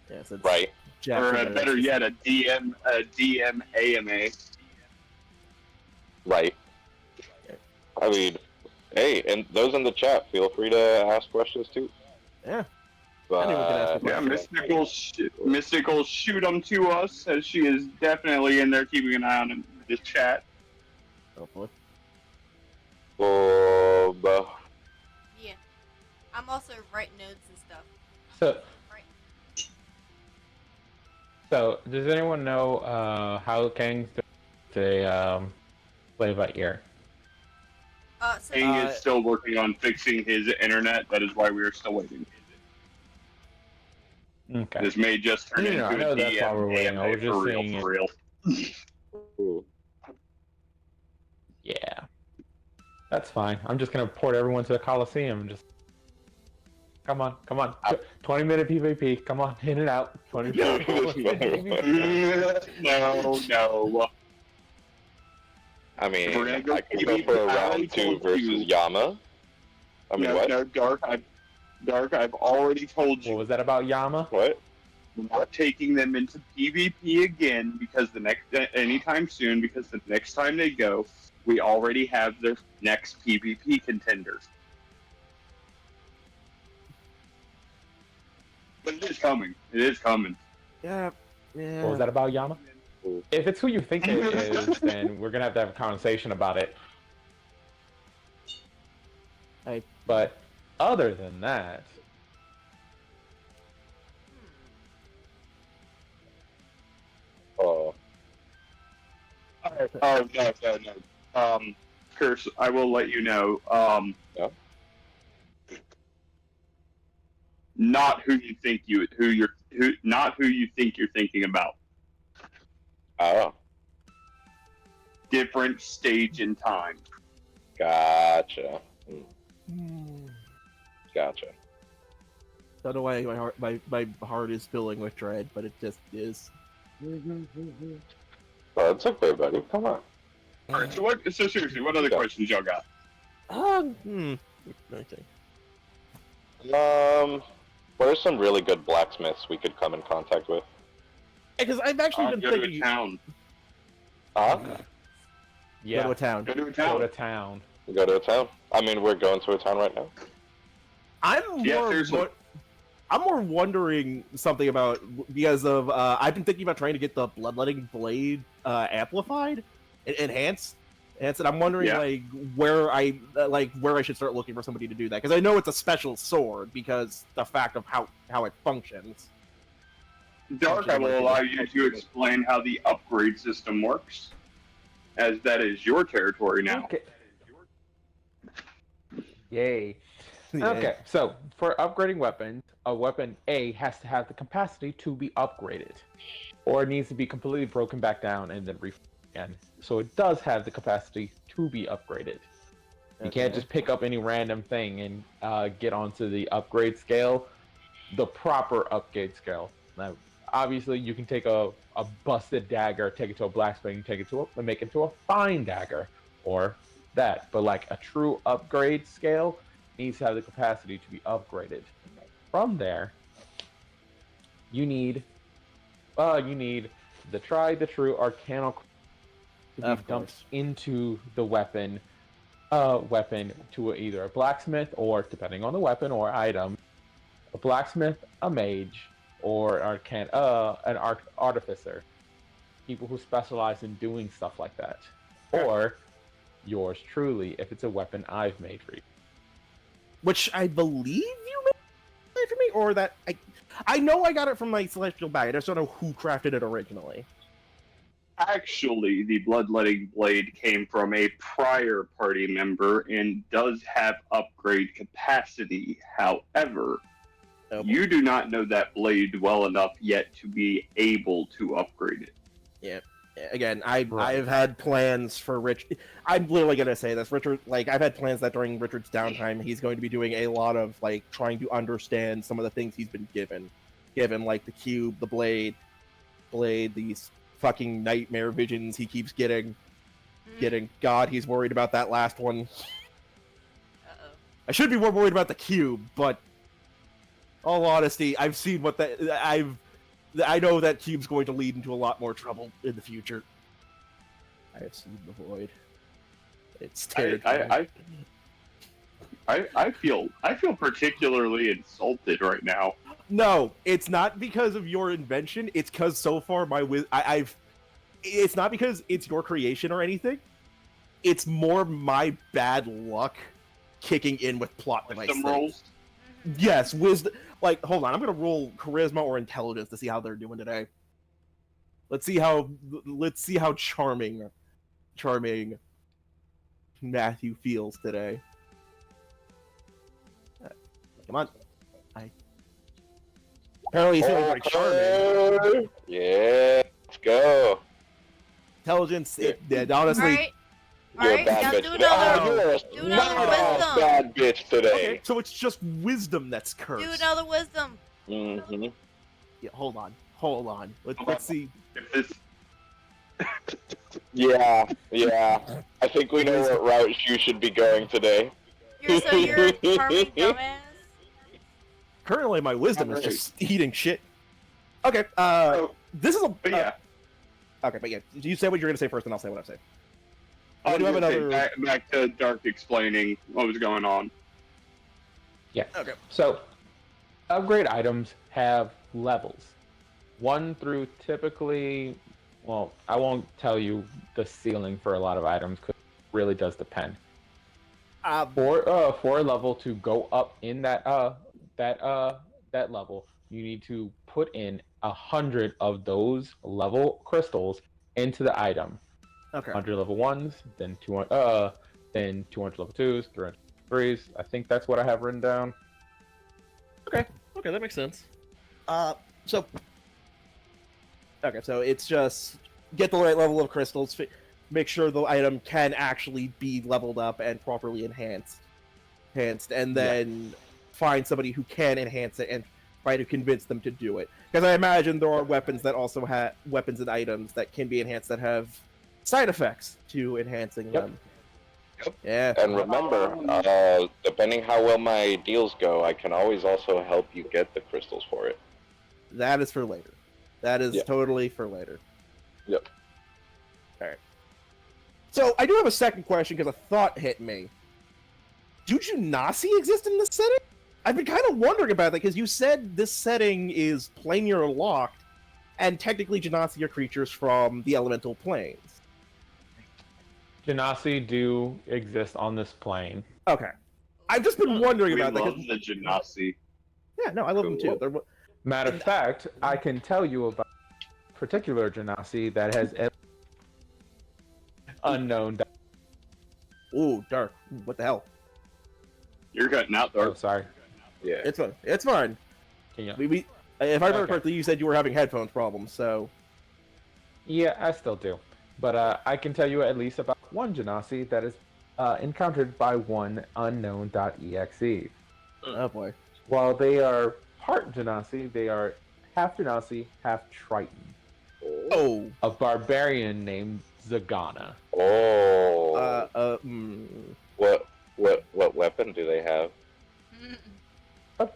Yes, it's right. Or better yet, a DM AMA. Right. I mean, hey, and those in the chat, feel free to ask questions too. Yeah. But, Anyone can ask a question. Mystical, shoot them to us, as she is definitely in there keeping an eye on this chat. Hopefully. Yeah. I'm also writing notes and stuff. So, does anyone know how Kang's doing? Play by ear. So King is still working on fixing his internet. That is why we are still waiting. Okay. This may just turn into I know a that's why DM we're waiting. I AMA was just for real, saying for it. real. Ooh. Yeah. That's fine. I'm just gonna port everyone to the Coliseum. Just come on. 20-minute PvP. Come on, in and out. 20 minute PvP. No. I mean, We're gonna go I could go PvP. for a I already round 2 told versus you. Yama. I mean, what? No, Dark. I've already told you. What was that about Yama? What? We're not taking them into PvP again because anytime soon. Because the next time they go, we already have their next PvP contenders. But it is coming. It is coming. Yeah. What was that about Yama? If it's who you think it is, then we're gonna have to have a conversation about it. But other than that, Oh. Oh no. Curse. I will let you know. Yeah? Not who you think not who you think you're thinking about. Oh. Different stage in time. Gotcha. Gotcha. Don't know why my heart is filling with dread, but it just is. Well, it's okay, buddy. Come on. All right. So seriously, what other Okay. questions y'all got? Okay. What are some really good blacksmiths we could come in contact with? Because I've actually been Go to a thinking. town. Huh? yeah, Go to a town. Go to a go town. to town. Go to a town. I mean, we're going to a town right now. I'm more wondering something about because of I've been thinking about trying to get the bloodletting blade amplified, enhanced, and I'm wondering Yeah. where I should start looking for somebody to do that because I know it's a special sword because the fact of how it functions. Dark, I will allow you to explain how the upgrade system works, as that is your territory now. Okay. Yay. Yeah. Okay, so for upgrading weapons, a weapon A has to have the capacity to be upgraded, or it needs to be completely broken back down and then reformed again. So it does have the capacity to be upgraded. You can't just pick up any random thing and get onto the upgrade scale, the proper upgrade scale. Now, obviously, you can take a busted dagger, take it to a blacksmith, and make it to a fine dagger, or that. But like a true upgrade scale needs to have the capacity to be upgraded. From there, you need the tried the true arcana to be dumped into the weapon to either a blacksmith or, depending on the weapon or item, a blacksmith, a mage, or an artificer. People who specialize in doing stuff like that. Or yours truly, if it's a weapon I've made for you. Which I believe you made for me, or that I know I got it from my celestial bag. I just don't know who crafted it originally. Actually, the bloodletting blade came from a prior party member and does have upgrade capacity. However, you do not know that blade well enough yet to be able to upgrade it. Yeah. Again, I've had plans for Rich. I'm literally gonna say this, Richard. Like, I've had plans that during Richard's downtime, he's going to be doing a lot of trying to understand some of the things he's been given, like the cube, the blade, these fucking nightmare visions he keeps getting. God, he's worried about that last one. Uh-oh. I should be more worried about the cube, but all honesty, I've seen what I know that cube's going to lead into a lot more trouble in the future. I have seen the void. It's terrifying. I feel particularly insulted right now. No, it's not because of your invention. It's because so far it's not because it's your creation or anything. It's more my bad luck kicking in with plot device Some things. rolls. Yes, wisdom. Hold on, I'm gonna roll charisma or intelligence to see how they're doing today. Let's see how charming Matthew feels today. Come on. Apparently he's feeling very charming. Okay. Yeah, let's go. Intelligence, Yeah. honestly. You're a Alright, bad now bitch do today. another You're a do another wisdom. bad bitch today. Okay, so it's just wisdom that's cursed. do another wisdom. Mm-hmm. Yeah, hold on. Let's see. If this Yeah. I think we know what route you should be going today. You're a charming dumbass. Currently, my wisdom is just eating shit. Okay, this is a. but yeah. Okay, but yeah, you say what you're gonna say first, and I'll say what I say. I do have was gonna say, another. back to Dark explaining what was going on. Yeah. Okay. So, upgrade items have levels. 1 through typically, well, I won't tell you the ceiling for a lot of items because it really does depend. For a level to go up in that level, you need to put in 100 of those level crystals into the item. Okay. 100 level 1s, then 200 level 2s, 300 3s. I think that's what I have written down. Okay, that makes sense. So it's just get the right level of crystals, make sure the item can actually be leveled up and properly enhanced, and then find somebody who can enhance it and try to convince them to do it. Because I imagine there are weapons that also have weapons and items that can be enhanced that have side effects to enhancing them. Yep. Yeah. And remember, depending how well my deals go, I can always also help you get the crystals for it. That is for later. That is totally for later. Yep. Alright. So, I do have a second question because a thought hit me. Do Genasi exist in this setting? I've been kind of wondering about that because you said this setting is planar locked, and technically Genasi are creatures from the elemental planes. Genasi do exist on this plane. Okay. I've just been wondering about that. We love the Genasi. Yeah, no, I love them too. Matter of fact, I can tell you about a particular Genasi that has unknown. Ooh, Dark. What the hell? You're cutting out, Oh, Dark. sorry. Yeah. It's fine. It's fine. Yeah. If I remember correctly, you said you were having headphones problems, so... Yeah, I still do. But I can tell you at least about one Genasi that is encountered by one unknown.exe. Oh boy. While they are part Genasi, they are half Genasi, half Triton. Oh. A barbarian named Zagana. Oh. What weapon do they have? A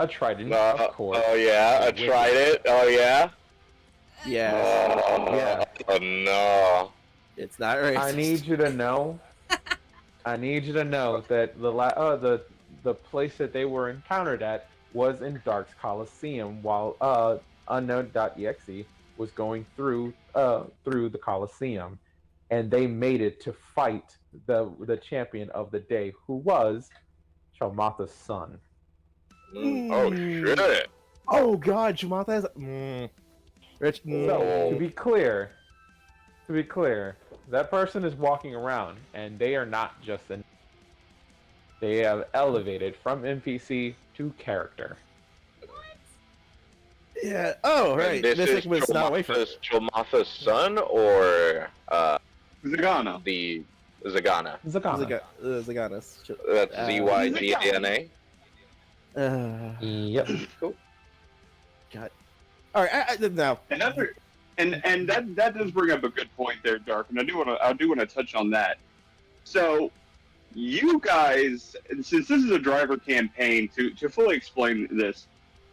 Triton, of course. Oh yeah, a trident. Oh yeah. Yeah. Oh no. It's not racist. I need you to know that the place that they were encountered at was in Dark's Coliseum, while unknown.exe was going through the Coliseum, and they made it to fight the champion of the day, who was Shalmatha's son. Oh shit. Oh god, Shamatha has... Rich... So, to be clear, that person is walking around, and they are not just they have elevated from NPC to character. Yeah. Oh, right. This Mystic is was not away from it. Chalmatha's son, or Zagana. the Zagana. Zagana. Zaganas. That's Zygana. Yep. Cool. God. All right. Now. And that does bring up a good point there, Dark, and I do want to touch on that. So, you guys, since this is a driver campaign, to fully explain this,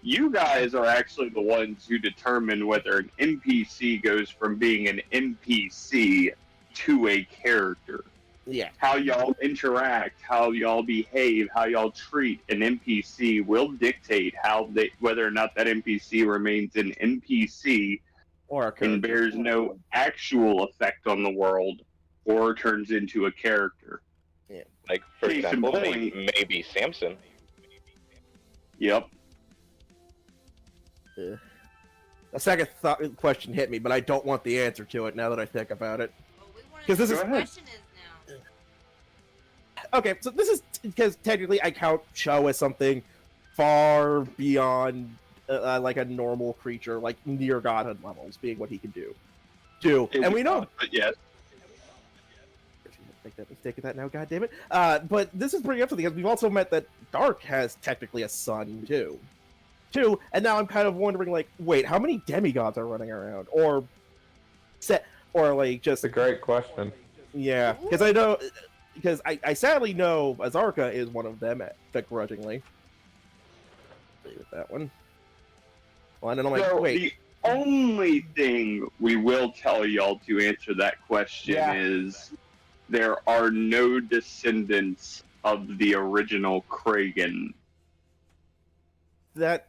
you guys are actually the ones who determine whether an NPC goes from being an NPC to a character. Yeah. How y'all interact, how y'all behave, how y'all treat an NPC will dictate whether or not that NPC remains an NPC Or a and character. bears no actual effect on the world, or turns into a character. Like, for Case in example, point. maybe Samson. Yep. A second question hit me, but I don't want the answer to it now that I think about it. Well, we want to 'Cause this know is- what the question is now. okay, so this is because technically I count Cho as something far beyond like a normal creature, like near godhood levels, being what he can do. And we know. But yes. Make that mistake of that now, god damn it. But this is bringing up something because we've also met that Dark has technically a son too. And now I'm kind of wondering, like, wait, how many demigods are running around, or like just That's a great question. Yeah, because I know, because I sadly know Azarka is one of them, begrudgingly. With that one. Well, and then I'm like, So wait. the only thing we will tell y'all to answer that question is there are no descendants of the original Kraggan. That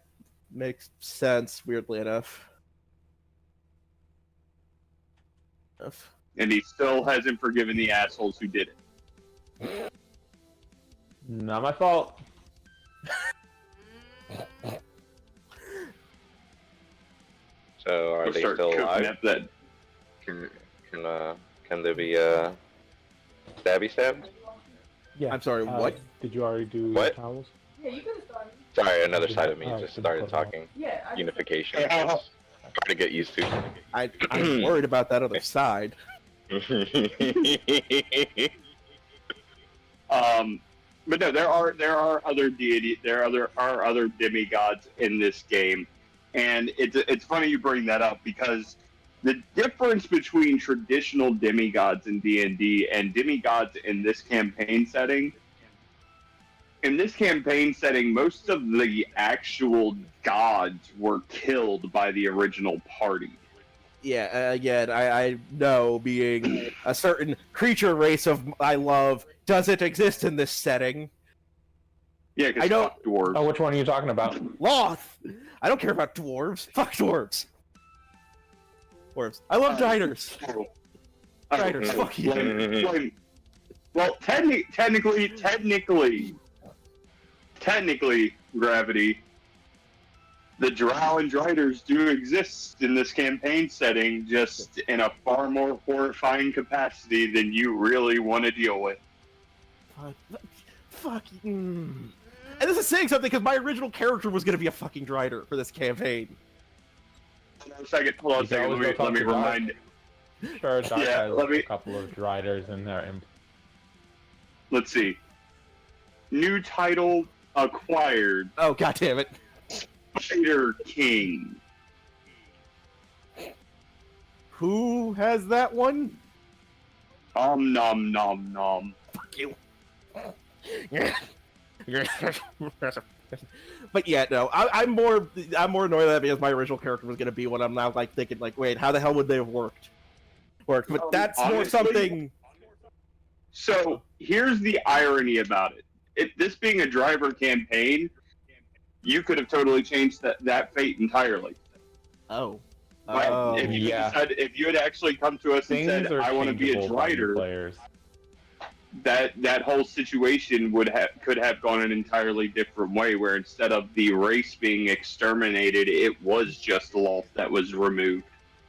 makes sense, weirdly enough. And he still hasn't forgiven the assholes who did it. Not my fault. So are We'll they start still cooking alive? up that. Can they be stabby stabbed? Yeah. I'm sorry, what? Did you already do What? your towels? Yeah, you could have started. Sorry, another side of me Alright, just then started put 'em on. talking. Yeah, I just- Unification. It's hard to get used to. I'm worried about that other side. But no, there are other deities, are other demigods in this game, and it's funny you bring that up because the difference between traditional demigods in D&D and demigods in this campaign setting. In this campaign setting, most of the actual gods were killed by the original party. Yeah, again, I know being a certain creature race of I love doesn't exist in this setting. Yeah, I because know- fuck dwarves. Oh, which one are you talking about? Loth! I don't care about dwarves. Fuck dwarves. Dwarves. I love diners. Diners. Fuck you. Well, technically, Gravity, the Drow and Driders do exist in this campaign setting, just in a far more horrifying capacity than you really want to deal with. Fuck. And this is saying something because my original character was going to be a fucking Drider for this campaign. Hold on a second. You can always go Let talk me to Dark. remind. Sure, Dark Yeah, has let me- a couple of Driders in there. Let's see. New title acquired. Oh, god damn it. Spider King. Who has that one? Nom nom nom. Fuck you. But yeah, no, I'm more annoyed at that because my original character was gonna be one. I'm now like thinking like, wait, how the hell would they have worked? But that's more honestly- something. So here's the irony about it. This being a driver campaign, you could have totally changed that fate entirely. Oh. But Oh. if you Yeah. if you had actually come to us Things and said, are "I want to be a changeable by new driver," players. that whole situation could have gone an entirely different way. Where instead of the race being exterminated, it was just Loth that was removed.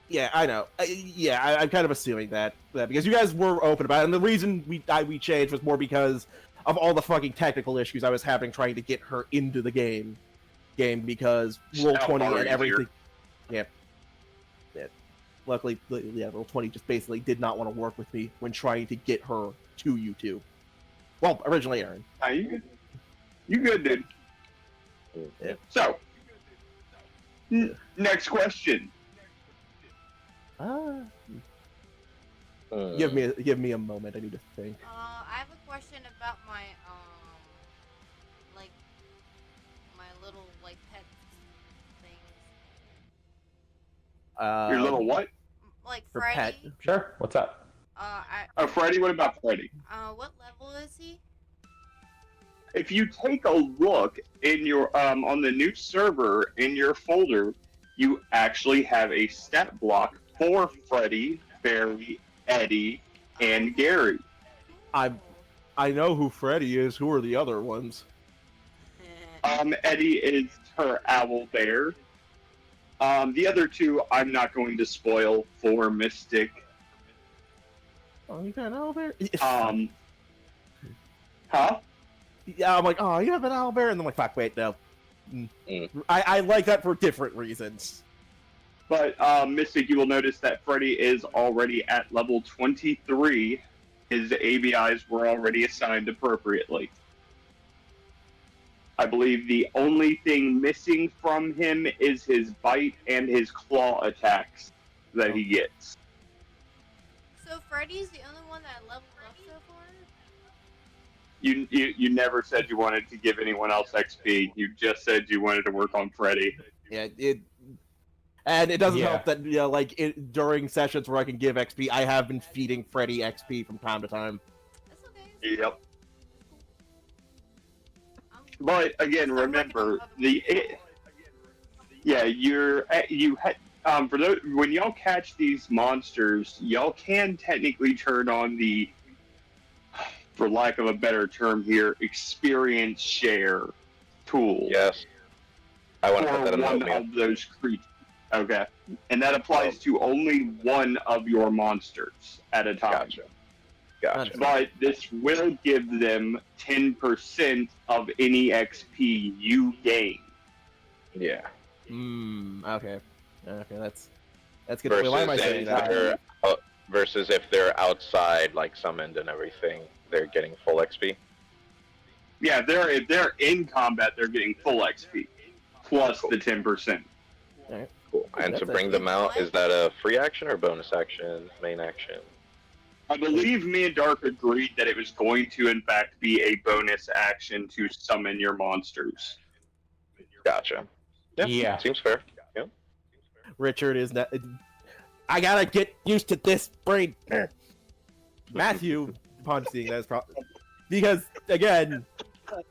Yeah, I know. I'm kind of assuming that because you guys were open about it, and the reason we changed was more because of all the fucking technical issues I was having trying to get her into the game because Roll20 far and everything. easier. Yeah. Luckily, Roll20 just basically did not want to work with me when trying to get her to you two. Well, originally Aaron. You good, dude. Yeah. So, next question. Give me a moment. I need to think. I have a question about my like my little like pet things. Your little what? Like Her Freddy. pet. Sure. What's up? Freddy. What about Freddy? What level is he? If you take a look in your on the new server in your folder, you actually have a stat block for Freddy, Barry, Eddie, and Gary. I know who Freddy is. Who are the other ones? Eddie is her owl bear. The other two I'm not going to spoil for Mystic. Oh, you got an owl bear? Huh? Yeah, I'm like, oh, you have an owlbear, and I'm like, fuck, wait, no. Mm. I like that for different reasons. But Mystic, you will notice that Freddy is already at level 23. His ABIs were already assigned appropriately. I believe the only thing missing from him is his bite and his claw attacks that he gets. So Freddy's the only one that leveled up so far? You never said you wanted to give anyone else XP. You just said you wanted to work on Freddy. Yeah, and it doesn't Yeah. help that during sessions where I can give XP, I have been feeding Freddy XP from time to time. That's okay. Yep. I'm But again, start working on remember other the ones. yeah you had for those when y'all catch these monsters, y'all can technically turn on the, for lack of a better term here, experience share tool. Yes. I want to For put that in the one oatmeal. of those creatures. Okay. And that applies to only one of your monsters at a time. Gotcha. Gotcha. But this will give them 10% of any XP you gain. Yeah. Okay. Okay, that's good. Versus Wait, why am I saying if that? they're versus if they're outside, like summoned and everything, they're getting full XP. Yeah, if they're in combat, they're getting full XP plus the 10%. Alright. Cool. And That's to bring them out, is that a free action or bonus action? Main action? I believe me and Dark agreed that it was going to, in fact, be a bonus action to summon your monsters. Gotcha. Yeah. Seems fair. Yeah. Richard is not. I gotta get used to this brain. Matthew, upon seeing that, is probably because again,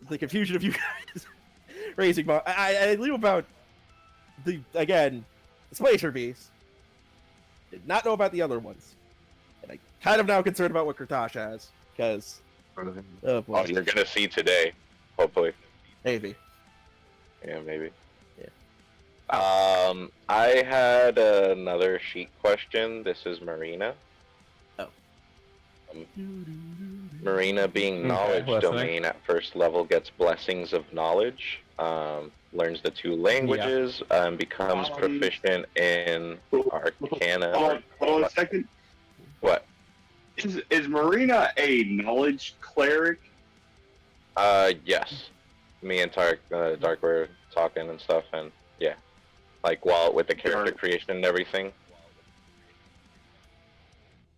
the confusion of you guys raising. I knew about the Splacer Beast. Did not know about the other ones, and I kind of now concerned about what Kratosh has because. Oh boy. Oh, you're gonna see today, hopefully. Maybe. Yeah, maybe. Yeah. I had another sheet question. This is Marina. Oh. Marina, being Okay, knowledge listening. domain at first level, gets blessings of knowledge. Learns the 2 languages. Becomes proficient in Arcana. Hold on a second. What? Is Marina a knowledge cleric? Yes. Me and Dark were talking and stuff, and yeah, like while with the character creation and everything.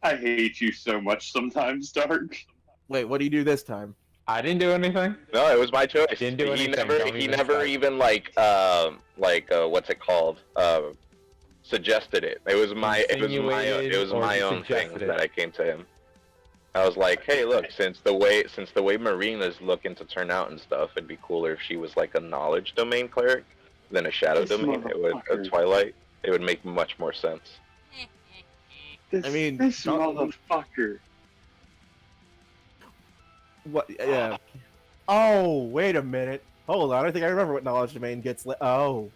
I hate you so much sometimes, Dark. Wait, what do you do this time? I didn't do anything. No, it was my choice. Didn't do anything, don't He even never start. even what's it called? Suggested it. It was my Insinuated or my own thing suggested it. that I came to him. I was like, hey, look, since the way Marina's looking to turn out and stuff, it'd be cooler if she was like a knowledge domain cleric than a shadow This domain. It would a motherfucker. Twilight. It would make much more sense. This motherfucker. What? Yeah. Oh, wait a minute. Hold on. I think I remember what knowledge domain gets. Oh.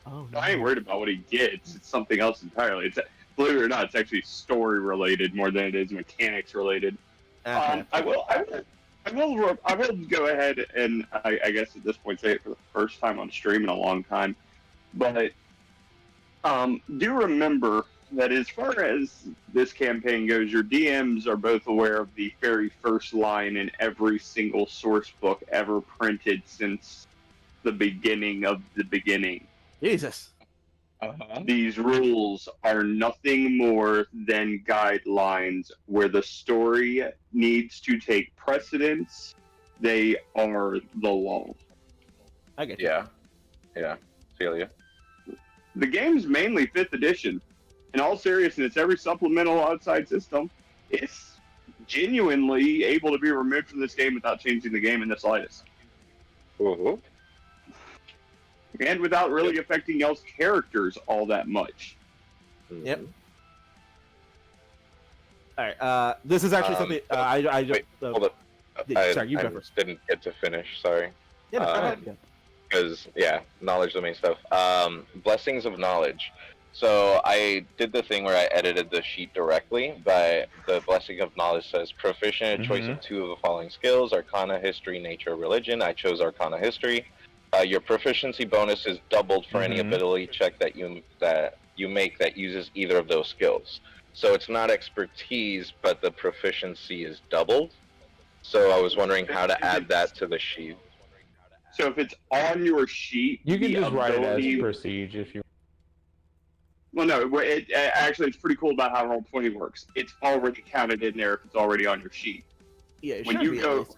Oh no. I ain't worried about what he gets. It's something else entirely. It's, believe it or not, it's actually story related more than it is mechanics related. Okay. I will go ahead and I guess at this point say it for the first time on stream in a long time, but do remember that as far as this campaign goes, your DMs are both aware of the very first line in every single source book ever printed since the beginning of the beginning. Jesus. These rules are nothing more than guidelines where the story needs to take precedence. They are the law. I get you. Yeah. Feel you. The game's mainly 5th edition. In all seriousness, every supplemental outside system is genuinely able to be removed from this game without changing the game in the slightest. Woohoo. And without really affecting y'all's characters all that much. Yep. All right. This is actually something I just. Wait, hold up. Sorry, you I go first. didn't get to finish. Sorry. Yeah, no, go ahead. Because knowledge domain stuff. Blessings of knowledge. So I did the thing where I edited the sheet directly, but the Blessing of Knowledge says proficient, a choice of 2 of the following skills: Arcana, History, Nature, Religion. I chose Arcana History. Your proficiency bonus is doubled for any ability check that you make that uses either of those skills. So it's not expertise, but the proficiency is doubled. So I was wondering how to add that to the sheet. So if it's on your sheet, You can the just write it as ability- prestige if you. Well, no, actually, it's pretty cool about how Roll20 works. It's already counted in there if it's already on your sheet. Yeah, it When should you be at go- least.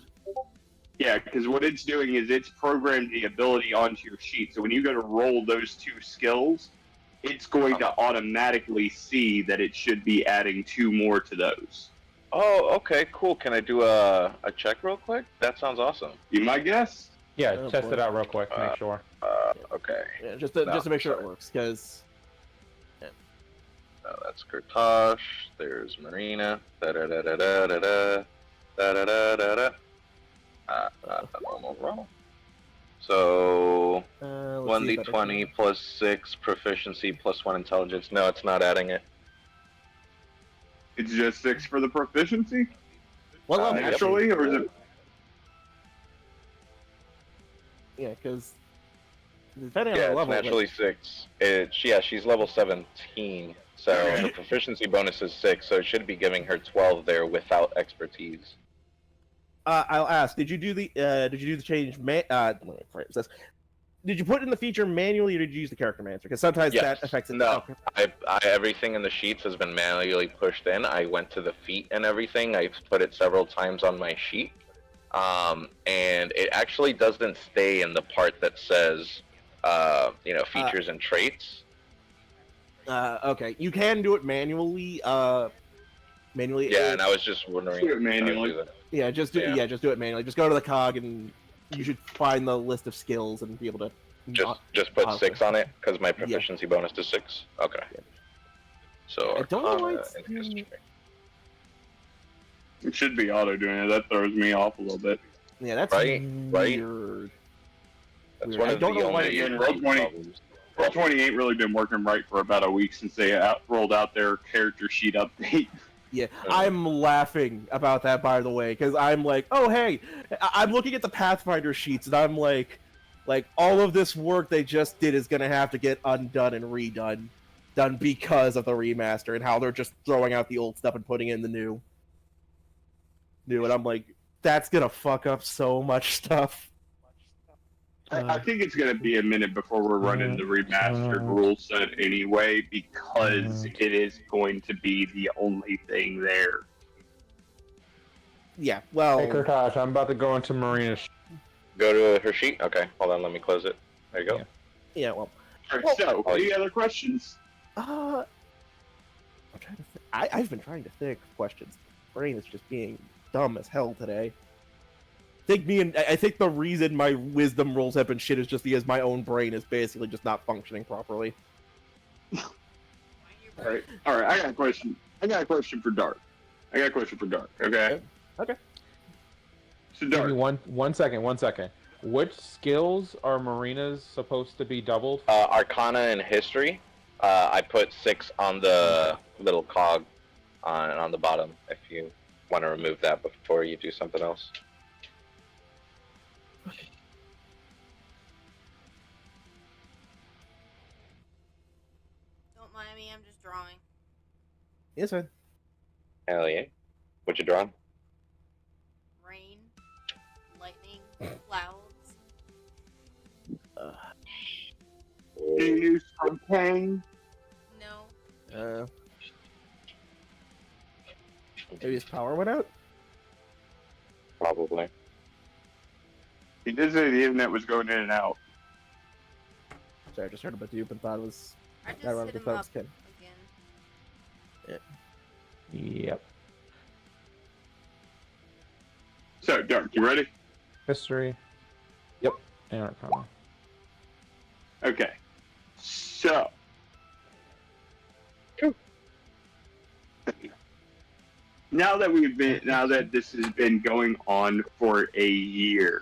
Yeah, because what it's doing is it's programmed the ability onto your sheet. So when you go to roll those 2 skills, it's going to automatically see that it should be adding 2 more to those. Oh, okay, cool. Can I do a check real quick? That sounds awesome. Be my guess? Yeah, Oh, test boy. it out real quick. Make sure. Okay. Yeah, just to make sure sorry. it works, because No, that's Kurtosh. There's Marina. Da da da da da da da da da da da da. Normal roll. So 1d20 plus 6 proficiency plus 1 intelligence. No, it's not adding it. It's just 6 for the proficiency? What level? Naturally, or is it? Yeah, because depending on Yeah, the it's level, naturally 6. She's level 17, so Okay. her proficiency bonus is 6, so it should be giving her 12 there without expertise. I'll ask. Did you do the change? Did you put in the feature manually, or did you use the character manager? Because sometimes Yes. that affects it. No. Okay. Everything in the sheets has been manually pushed in. I went to the feat and everything. I've put it several times on my sheet. And it actually doesn't stay in the part that says, features and traits. Okay. You can do it manually. Manually. Yeah, and I was just wondering. Do it manually. How to do that. Yeah, just do. Yeah. Yeah, just do it manually. Just go to the cog, and you should find the list of skills and be able to. Just put okay. 6 on it because my proficiency bonus is 6. Okay. Yeah. So I don't know why Arcana it's and doing- history. It should be auto doing it. That throws me off a little bit. Yeah, that's Right, right. weird. That's Weird. one I of don't the know why only again, Roll20 problems. Roll20 ain't really been working right for about a week since they rolled out their character sheet update. Yeah, I'm laughing about that, by the way, because I'm like, oh hey, I'm looking at the Pathfinder sheets, and I'm like all of this work they just did is gonna have to get undone and done because of the remaster and how they're just throwing out the old stuff and putting in the new. And I'm like, that's gonna fuck up so much stuff. I think it's going to be a minute before we're running the remastered rule set anyway, because it is going to be the only thing there. Yeah, well, Hey, Kurtosh, I'm about to go into Marina's. Go to her sheet? Okay, hold on, let me close it. There you go. Yeah. yeah, well, All right, so, any other questions? I'm trying to think. I've been trying to think of questions. Brain is just being dumb as hell today. I think the reason my wisdom rolls have been shit is just because my own brain is basically just not functioning properly. All right, I got a question. I got a question for Dark. Okay? Okay. So Give Dark, me one second. Which skills are Marina's supposed to be doubled? Arcana and history. I put 6 on the little cog on the bottom if you want to remove that before you do something else. Don't mind me, I'm just drawing. Yes, sir. Hell yeah. What you drawing? Rain, lightning, clouds. do you use from Kang? No. Maybe his power went out? Probably. He did say the internet was going in and out. Sorry, I just heard about Dupe and thought it was. I just Never mind, hit I him thought it up was Ken. again. Yep. So, Dark, you ready? History. Yep. And Arcana. Okay. So. Now that this has been going on for a year,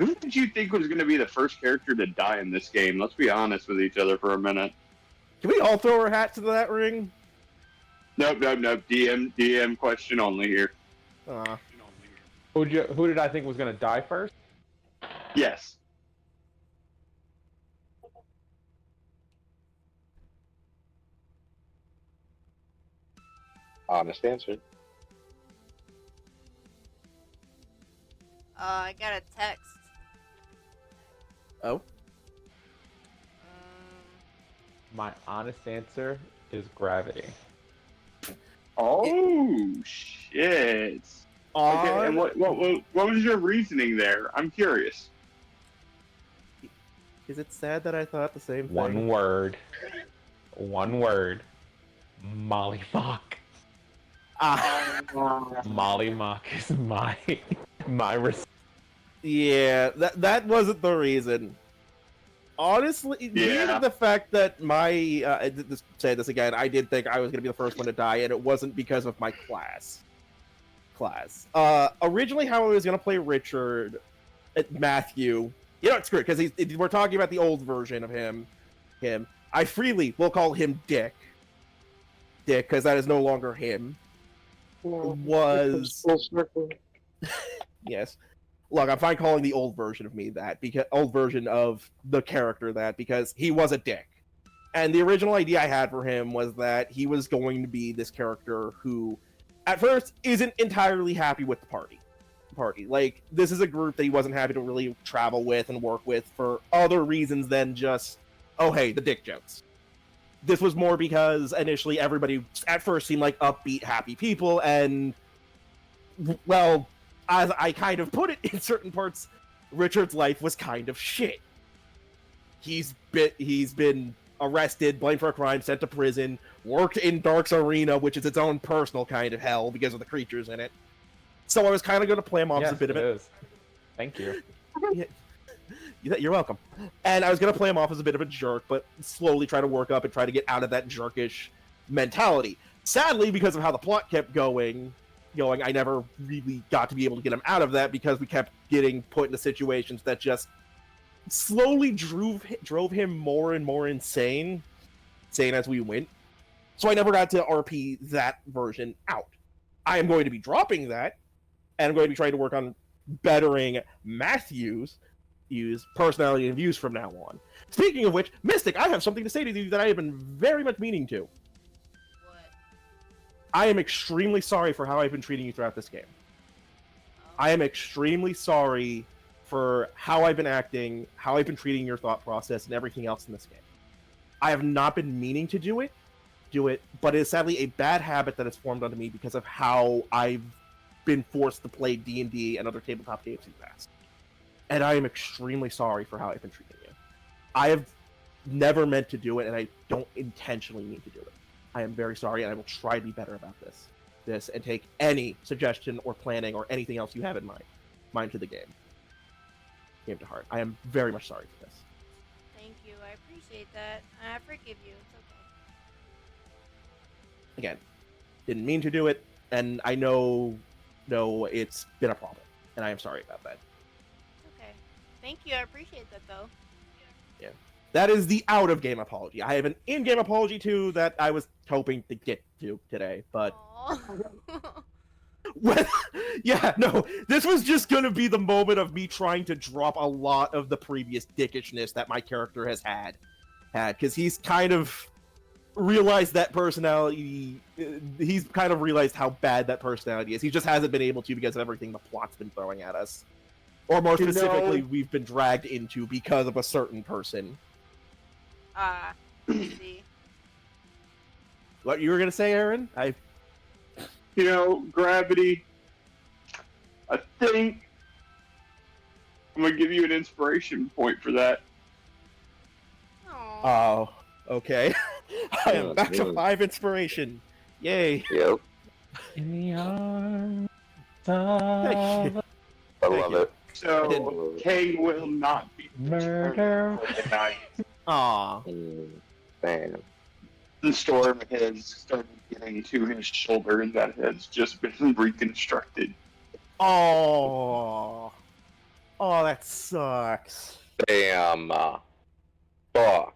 Who did you think was going to be the first character to die in this game? Let's be honest with each other for a minute. Can we all throw our hats into that ring? Nope. DM question only here. Who did I think was going to die first? Yes. Honest answer. I got a text. Oh? My honest answer is Gravity. Oh, shit. Okay, and what was your reasoning there? I'm curious. Is it sad that I thought the same thing? One word. Molly Mock. Molly Mock is my Yeah, that wasn't the reason. Honestly, being the fact that my say this again, I did think I was gonna be the first one to die, and it wasn't because of my class. Originally, how I was gonna play Richard, Matthew. You know, it's great because we're talking about the old version of him. I freely will call him Dick, because that is no longer him. Was yes. Look, I'm fine calling the old version of me that, because old version of the character that, because he was a dick. And the original idea I had for him was that he was going to be this character who, at first, isn't entirely happy with the party. Like, this is a group that he wasn't happy to really travel with and work with for other reasons than just, oh hey, the dick jokes. This was more because initially everybody at first seemed like upbeat, happy people, and, well, as I kind of put it in certain parts, Richard's life was kind of shit. He's been arrested, blamed for a crime, sent to prison, worked in Dark's Arena, which is its own personal kind of hell because of the creatures in it. So I was kind of going to play him off as a bit of it. Thank you. You're welcome. And I was going to play him off as a bit of a jerk, but slowly try to work up and try to get out of that jerkish mentality. Sadly, because of how the plot kept going, I never really got to be able to get him out of that because we kept getting put into situations that just slowly drove him more and more insane as we went. So I never got to RP that version out. I am going to be dropping that, and I'm going to be trying to work on bettering Matthew's personality and views from now on. Speaking of which, Mystic, I have something to say to you that I have been very much meaning to. I am extremely sorry for how I've been treating you throughout this game. I am extremely sorry for how I've been acting, how I've been treating your thought process, and everything else in this game. I have not been meaning to do it, but it is sadly a bad habit that has formed onto me because of how I've been forced to play D&D and other tabletop games in the past. And I am extremely sorry for how I've been treating you. I have never meant to do it, and I don't intentionally mean to do it. I am very sorry, and I will try to be better about this, and take any suggestion or planning or anything else you have in mind to the game to heart. I am very much sorry for this. Thank you. I appreciate that. I forgive you. It's okay. Again, didn't mean to do it, and I know it's been a problem, and I am sorry about that. Okay. Thank you. I appreciate that, though. Yeah. That is the out-of-game apology. I have an in-game apology, too, that I was hoping to get to today, but... yeah, no, this was just going to be the moment of me trying to drop a lot of the previous dickishness that my character has had, because he's kind of realized that personality... He's kind of realized how bad that personality is. He just hasn't been able to because of everything the plot's been throwing at us. Or more specifically, we've been dragged into because of a certain person. See. What you were gonna say, Aaron? Gravity. I think I'm gonna give you an inspiration point for that. Oh, okay. I am back to 5 inspiration. Yay. Yep. In the arms Thank you. I love it. So, Kang will not be murder for the night. Aw. Man. The storm has started getting to his shoulder, and that has just been reconstructed. Oh. Oh, that sucks. Damn. Fuck.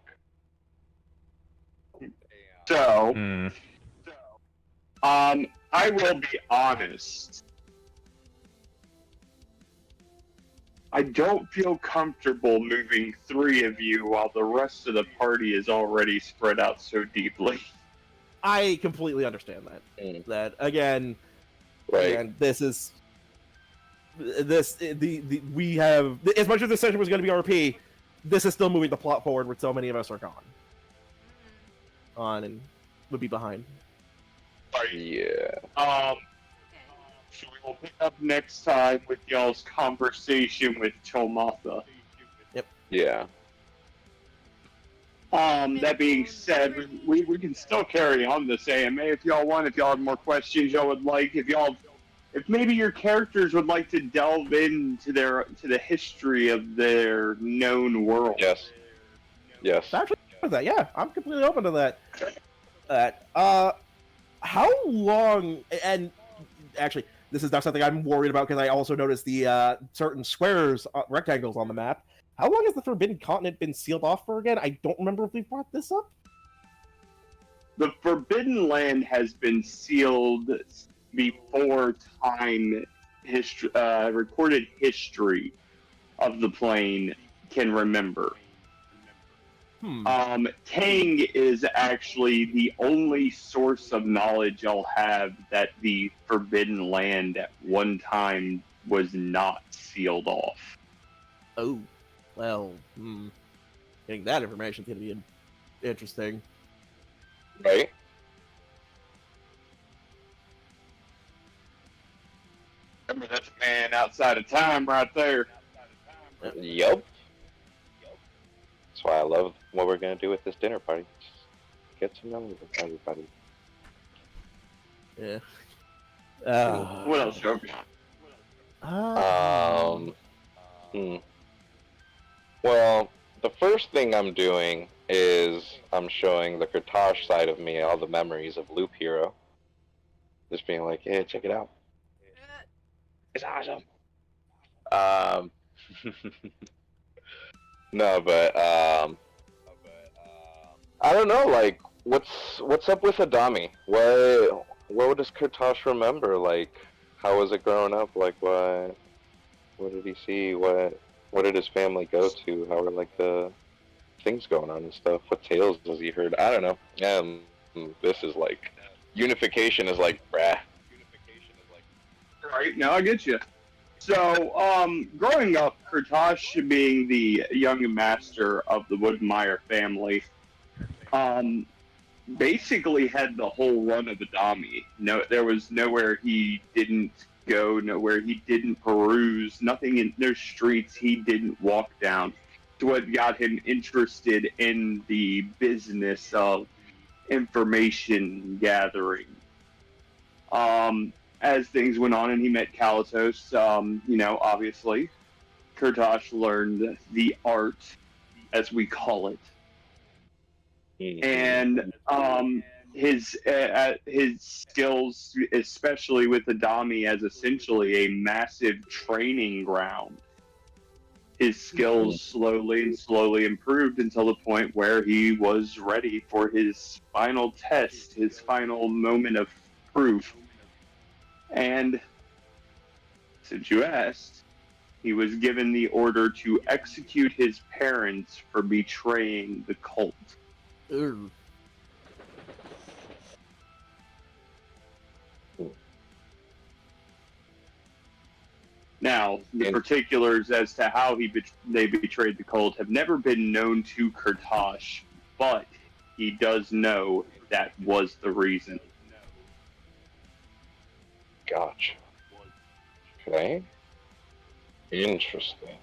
So, Hmm. I will be honest. I don't feel comfortable moving 3 of you while the rest of the party is already spread out so deeply. I completely understand that. Mm. That again, Like, we have, as much as this session was going to be RP, this is still moving the plot forward where so many of us are gone on and would be behind. yeah. So we will pick up next time with y'all's conversation with Tomatha. Yeah. That being said, we can still carry on this AMA if y'all want. If y'all have more questions y'all would like, if maybe your characters would like to delve into the history of their known world. Yes. Yes. Actually, that, yeah, I'm completely open to that. How long? And actually, this is not something I'm worried about because I also noticed the certain squares, rectangles on the map. How long has the Forbidden Continent been sealed off for again? I don't remember if we brought this up. The Forbidden Land has been sealed before time recorded history of the plane can remember. Tang is actually the only source of knowledge I'll have that the Forbidden Land at one time was not sealed off. Oh, well, getting that information is going to be interesting. Right? Remember, that's a man outside of time right there. Yup. That's why I love what we're gonna do with this dinner party. Just get to know everybody. Yeah. What else, Joker? Well, the first thing I'm doing is I'm showing the Kurtosh side of me all the memories of Loop Hero. Just being like, hey, check it out. It's awesome. No, but I don't know. Like, what's up with Adami? What does Kurtosh remember? Like, how was it growing up? Like, what did he see? What did his family go to? How were like the things going on and stuff? What tales has he heard? I don't know. This is like unification is like brah. Right, now I get you. So, growing up, Kurtosh being the young master of the Woodmeyer family, basically had the whole run of Adami. No, there was nowhere he didn't go, nowhere he didn't peruse, nothing in their streets he didn't walk down. To what got him interested in the business of information gathering. As things went on and he met Kalatos, obviously, Kurtosh learned the art, as we call it. And his skills, especially with Adami as essentially a massive training ground, his skills slowly improved until the point where he was ready for his final test, his final moment of proof. And since you asked, he was given the order to execute his parents for betraying the cult. Ugh. Now, the particulars as to how they betrayed the cult have never been known to Kurtosh, but he does know that was the reason. Gotcha. Okay. Interesting.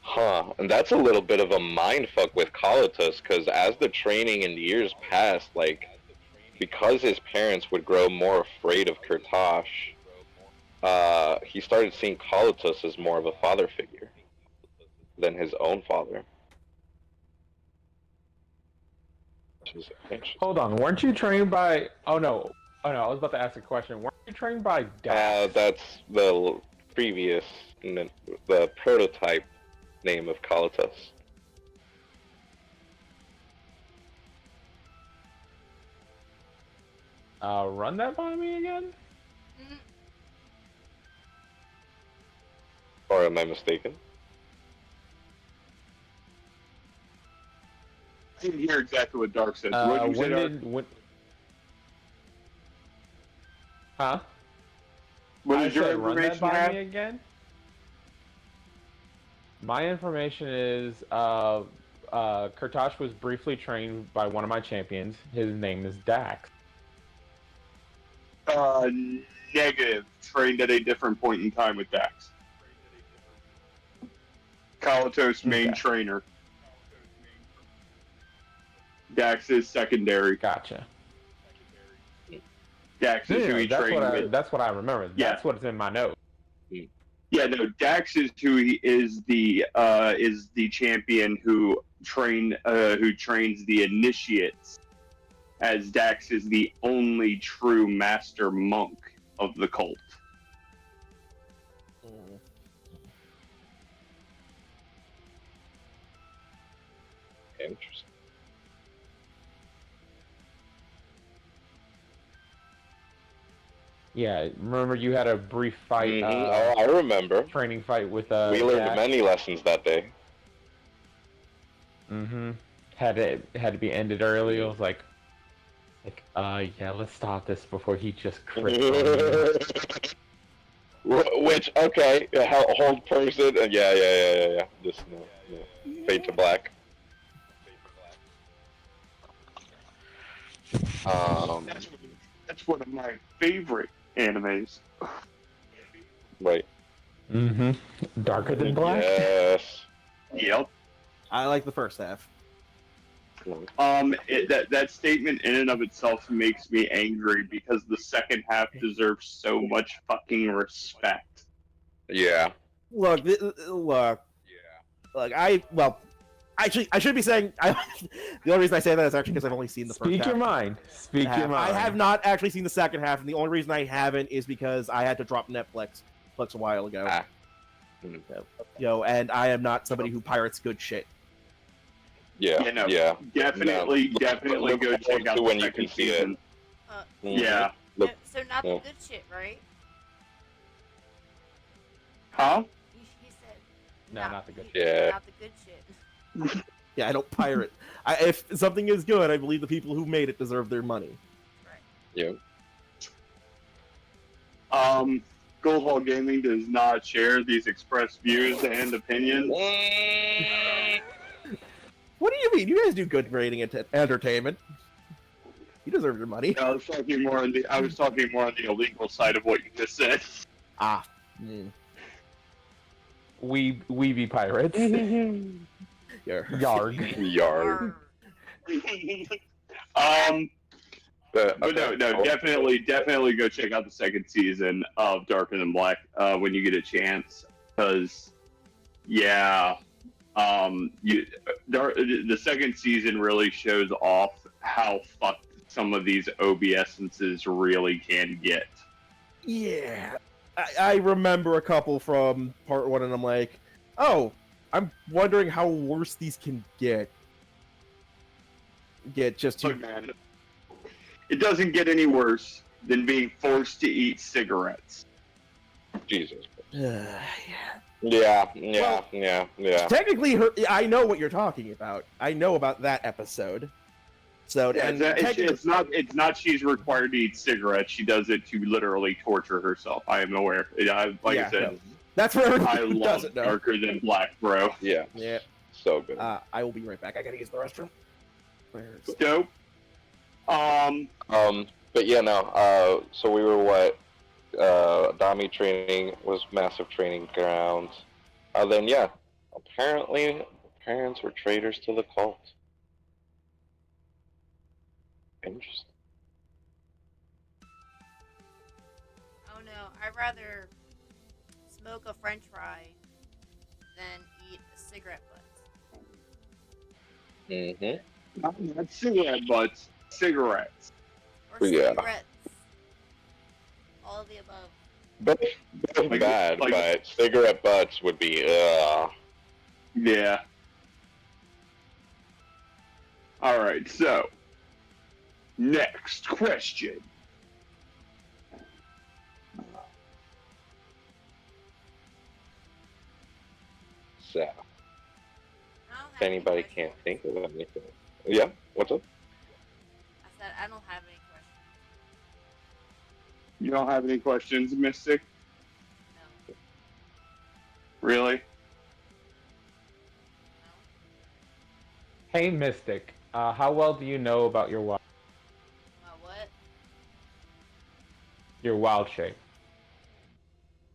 Huh. And that's a little bit of a mindfuck with Kalatos, because as the training in years passed, like, because his parents would grow more afraid of Kurtosh, he started seeing Kalatos as more of a father figure than his own father. Which is interesting. Hold on, weren't you trained by? Oh no, I was about to ask a question. Weren't you trained by Doc? That's the previous, the prototype name of Kalatos. Run that by me again? Mm, Or am I mistaken? I didn't hear exactly what Dark said. What did you say, Dark? Huh? What I is your said run that information you by have? me again? My information is Kurtosh was briefly trained by one of my champions. His name is Dax. Uh, Negative. Trained at a different point in time with Dax. Kalatos main Okay. trainer. Dax is secondary. Gotcha. Dax is who he trained with. That's what I remember. Yeah. That's what's in my note. Yeah, no. Dax is who he is the champion who trains the initiates. As Dax is the only true master monk of the cult. Interesting. Yeah, remember you had a brief fight. Oh, I remember. Training fight with we learned Dax. many lessons that day. Mm-hmm. Had to be ended early. It was like, yeah, let's stop this before he just crits. Which, okay, hold person, yeah. Just no. Fade to black. That's one of my favorite animes. Right. Mm-hmm. Darker than black. Yes. Yep. I like the first half. That statement in and of itself makes me angry because the second half deserves so much fucking respect. Yeah. Look. Actually, I should be saying the only reason I say that is actually because I've only seen the first half. Speak your mind. Speak your mind. I have not actually seen the second half, and the only reason I haven't is because I had to drop Netflix a while ago. And I am not somebody who pirates good shit. Yeah. Definitely go check out the when you second can see season. it. Yeah. so not the good shit, right? Huh? He said. No, not the good shit. Yeah. Not the good shit. Yeah, I don't pirate. If something is good, I believe the people who made it deserve their money. Yeah. Gold Hall Gaming does not share these expressed views and opinions. What do you mean? You guys do good grading entertainment. You deserve your money. I was talking more on the illegal side of what you just said. Ah. We be pirates. Yarg. Yard. But no, definitely go check out the second season of Darker Than Black when you get a chance, because the second season really shows off how fucked some of these OBSences really can get. Yeah, I remember a couple from part one, and I'm like, oh, I'm wondering how worse these can get. Look, man, it doesn't get any worse than being forced to eat cigarettes. Jesus. Yeah. Yeah. Technically, I know what you're talking about. I know about that episode. So Yeah, it's not she's required to eat cigarettes. She does it to literally torture herself. I am aware. I said, that's for everybody I who love doesn't know. Darker Than Black, bro. Yeah. So good. I will be right back. I gotta use the restroom. Dope. But yeah, no. So we were Dami training was massive training ground. Then yeah, apparently parents were traitors to the cult. Interesting. Oh no, I'd rather smoke a French fry than eat a cigarette butt. Not cigarette butts, cigarettes. Or Yeah. cigarettes. All of the above. Both Like- bad, like- but cigarette butts would be, Yeah. Alright, so. Next question. So, I don't have if any anybody questions. can't think of anything. Yeah, what's up? I said I don't have any questions. You don't have any questions, Mystic? No. Really? No. Hey, Mystic. How well do you know about your wild My what? shape?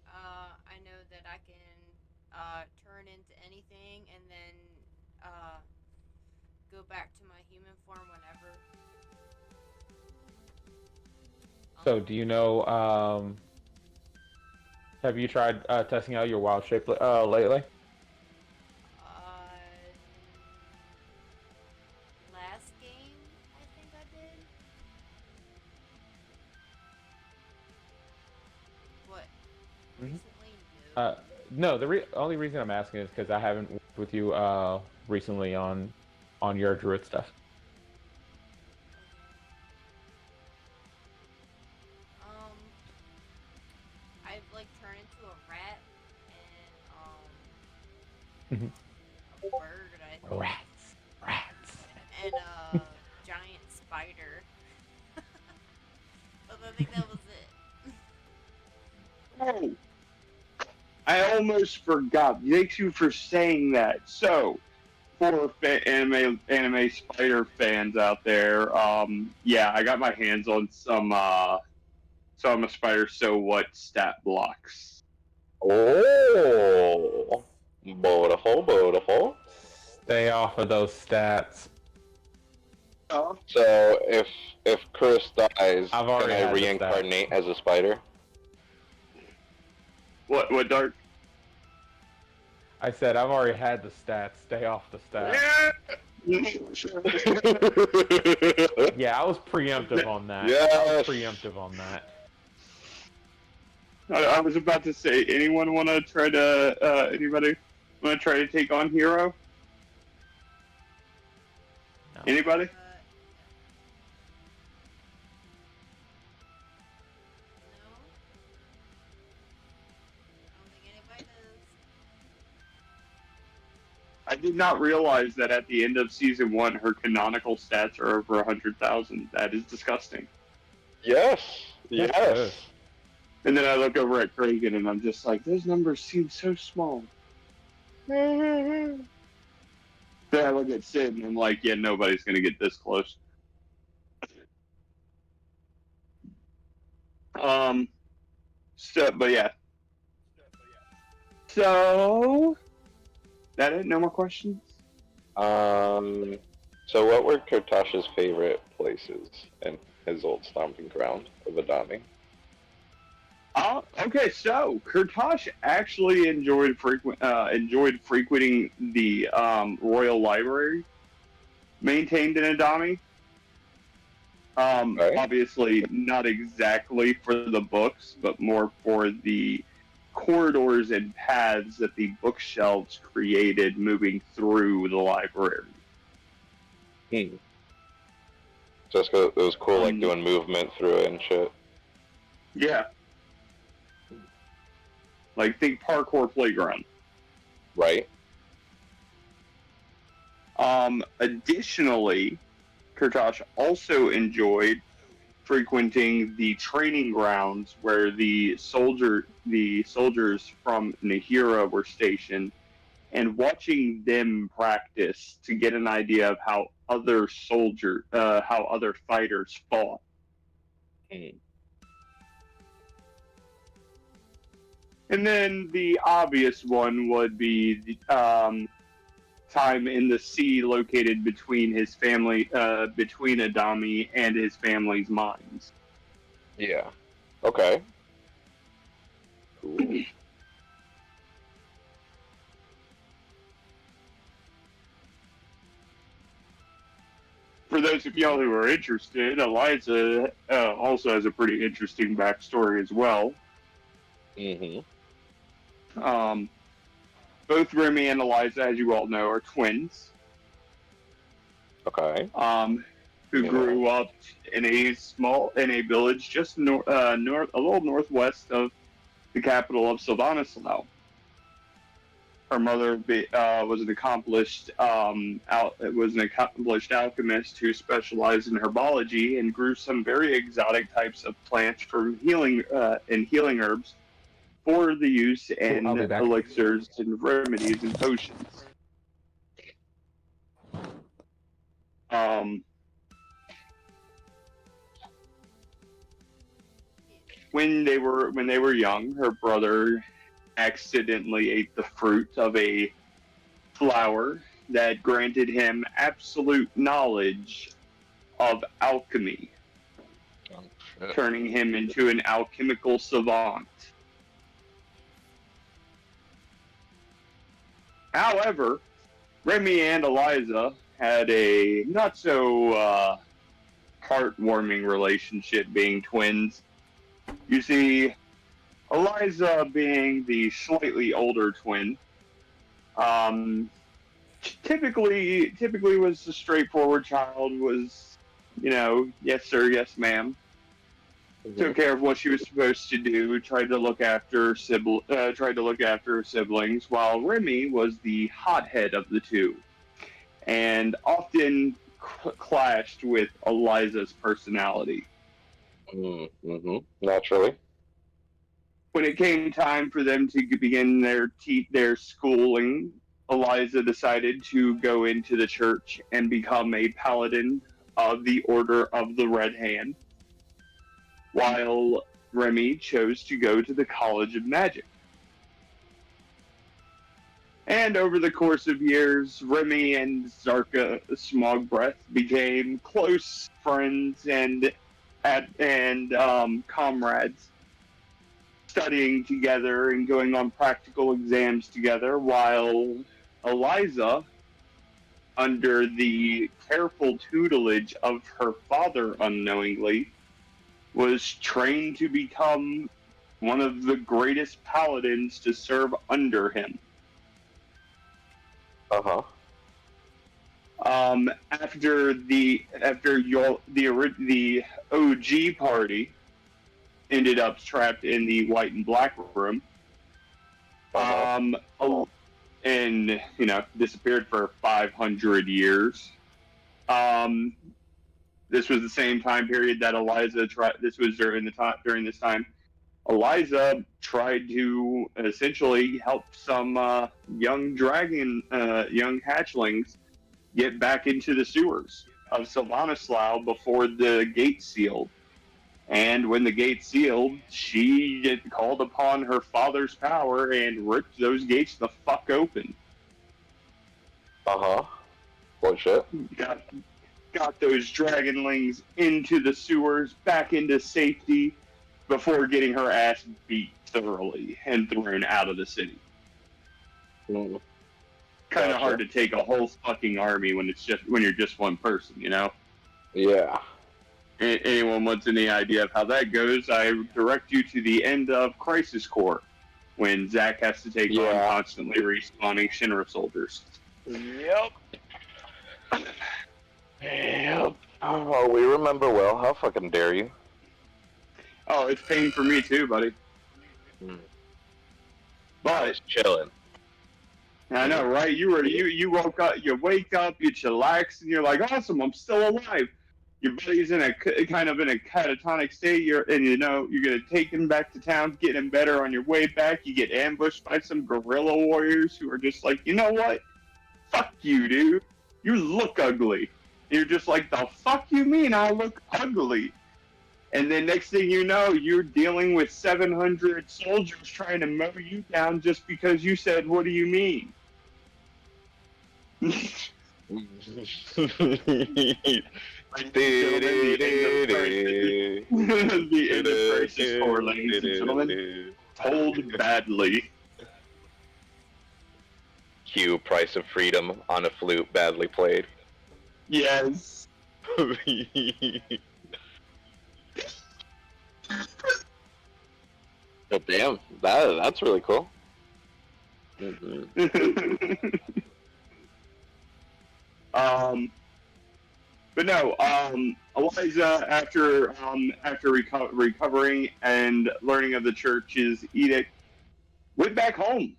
I know that I can turn into anything and then go back to my human form whenever. So, do you know? Have you tried testing out your wild shape lately? Last game, I think I did. What? Mhm. Recently? No. No. The only reason I'm asking is because I haven't worked with you recently on your druid stuff. I've like turned into a rat and a bird, I think, Rats. and a giant spider. But I think that was it. Oh! I almost forgot. Thank you for saying that. So, for anime spider fans out there, yeah, I got my hands on some a spider so what stat blocks. Oh, beautiful. Stay off of those stats. Oh. So if Chris dies, I've can already I had the reincarnate as a spider? What Dark? I said I've already had the stats. Stay off the stats. Yeah, I was preemptive on that. Yes. I was preemptive on that. I was about to say, anyone want to try to anybody want to try to take on Hero? No. Anybody? No. I don't think anybody does. I did not realize that at the end of season 1, her canonical stats are over 100,000. That is disgusting. Yes. Yes, it is. And then I look over at Kraggan and I'm just like, those numbers seem so small. Then I look at Sid and I'm like, yeah, nobody's going to get this close. But yeah. So, that it? No more questions? So what were Kotasha's favorite places in his old stomping ground of Adami? Okay, so Kurtosh actually enjoyed frequenting the Royal Library maintained in Adami. Right. Obviously, not exactly for the books, but more for the corridors and paths that the bookshelves created moving through the library. Just 'cause it was cool, like doing movement through it and shit. Yeah. Like, think parkour playground. Right. Additionally, Kurtosh also enjoyed frequenting the training grounds where the soldiers from Nahira were stationed and watching them practice to get an idea of how other fighters fought. And then the obvious one would be the time in the sea located between his family, between Adami and his family's mines. Yeah. Okay. Cool. For those of y'all who are interested, Eliza also has a pretty interesting backstory as well. Mm-hmm. Um, both Remy and Eliza, as you all know, are twins. Okay. Who Yeah. grew up in a village just a little northwest of the capital of Sylvanislau. Her mother was an accomplished alchemist who specialized in herbology and grew some very exotic types of plants for healing and healing herbs for the use I'll be in back. elixirs and remedies and potions. Um, when they were young, her brother accidentally ate the fruit of a flower that granted him absolute knowledge of alchemy, Oh, shit. turning him into an alchemical savant. However, Remy and Eliza had a not so heartwarming relationship, being twins. You see, Eliza, being the slightly older twin, um, typically was a straightforward child. Was, yes sir, yes ma'am. Took care of what she was supposed to do. Tried to look after her siblings, while Remy was the hothead of the two, and often clashed with Eliza's personality. Mm-hmm. Naturally. When it came time for them to begin their schooling, Eliza decided to go into the church and become a paladin of the Order of the Red Hand, while Remy chose to go to the College of Magic. And over the course of years, Remy and Zarka Smogbreath became close friends and comrades, studying together and going on practical exams together, while Eliza, under the careful tutelage of her father unknowingly, was trained to become one of the greatest paladins to serve under him. Uh-huh. After the OG party ended up trapped in the white and black room, and disappeared for 500 years. This was the same time period that Eliza tried. This was during this time. Eliza tried to essentially help some young hatchlings get back into the sewers of Sylvanislau before the gate sealed. And when the gate sealed, she called upon her father's power and ripped those gates the fuck open. Uh-huh. What shit? Got those dragonlings into the sewers, back into safety, before getting her ass beat thoroughly and thrown out of the city. Mm. Kind of Gotcha. hard to take a whole fucking army when you're just one person, Yeah. Anyone wants any idea of how that goes, I direct you to the end of Crisis Core, when Zack has to take on constantly respawning Shinra soldiers. Yep. Yep. Oh, we remember well. How fucking dare you? Oh, it's pain for me too, buddy. But I was chilling. I know, right? You woke up, you wake up, you chillax, and you're like, awesome, I'm still alive. Your buddy's in a catatonic state. You're gonna take him back to town, get him better. On your way back, you get ambushed by some guerrilla warriors who are just like, you know what? Fuck you, dude. You look ugly. And you're just like, the fuck you mean I look ugly? And then next thing you know, you're dealing with 700 soldiers trying to mow you down just because you said, what do you mean? The end of Crisis Core, ladies and gentlemen. Told badly. Cue Price of Freedom on a flute, badly played. Yes. Oh, damn, that's really cool. But no, Eliza, after recovering and learning of the church's edict, went back home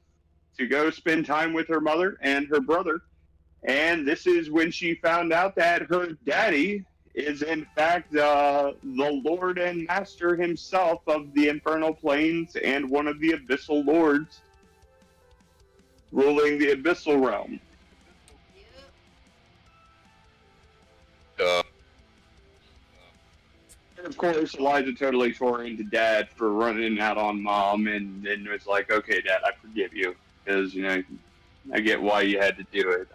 to go spend time with her mother and her brother. And this is when she found out that her daddy is in fact the Lord and Master himself of the Infernal Plains and one of the Abyssal Lords ruling the Abyssal Realm. Yep. And of course, Eliza totally tore into Dad for running out on Mom, and then was like, "Okay, Dad, I forgive you, because I get why you had to do it.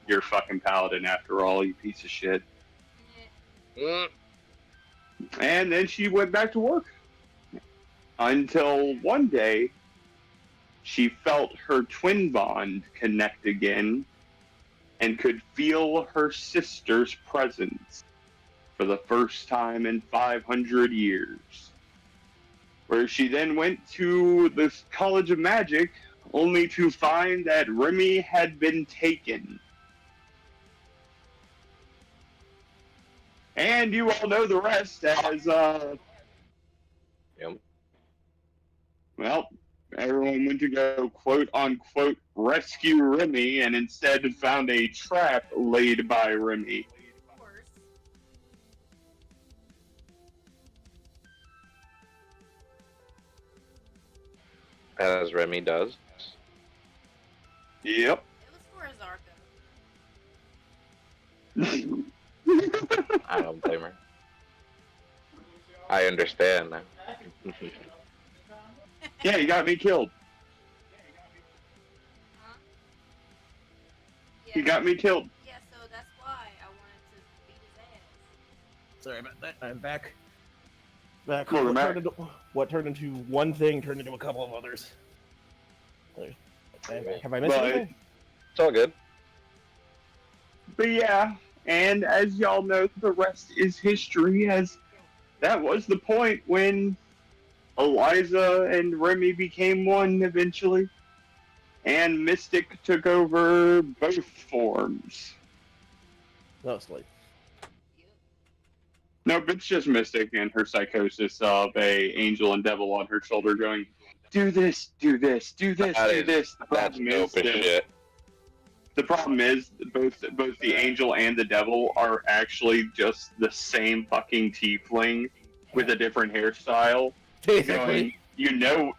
You're a fucking paladin after all, you piece of shit." And then she went back to work until one day she felt her twin bond connect again and could feel her sister's presence for the first time in 500 years. Where she then went to the College of Magic, only to find that Remy had been taken. And you all know the rest as, Yep. well, everyone went to go quote-unquote rescue Remy and instead found a trap laid by Remy. Of course. As Remy does. Yep. It was for Azarko. I don't blame her. I understand now. Yeah, you got me killed. Huh? You got me killed. Yeah, so that's why I wanted to beat his ass. Sorry about that. I'm back. Back. Welcome back. What turned into one thing turned into a couple of others. Have I missed But- anything? It's all good. But yeah, and as y'all know, the rest is history, as that was the point when Eliza and Remy became one eventually, and Mystic took over both forms. Mostly. Yep. Nope, it's just Mystic and her psychosis of a angel and devil on her shoulder going, do this, do this, do this, That do is- this. That's dope as shit. The problem is both the angel and the devil are actually just the same fucking tiefling with a different hairstyle. Going, you know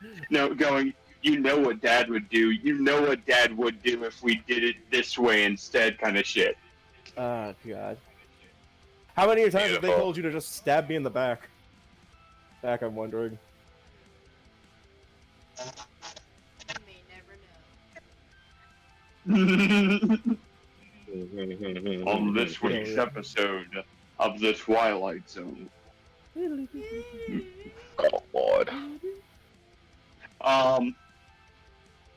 what Dad would do. You know what Dad would do if we did it this way instead, kind of shit. Oh, God. How many times have they Beautiful. told you to just stab me in the back? I'm wondering. You may never know. On this week's episode of the Twilight Zone. Oh, Lord.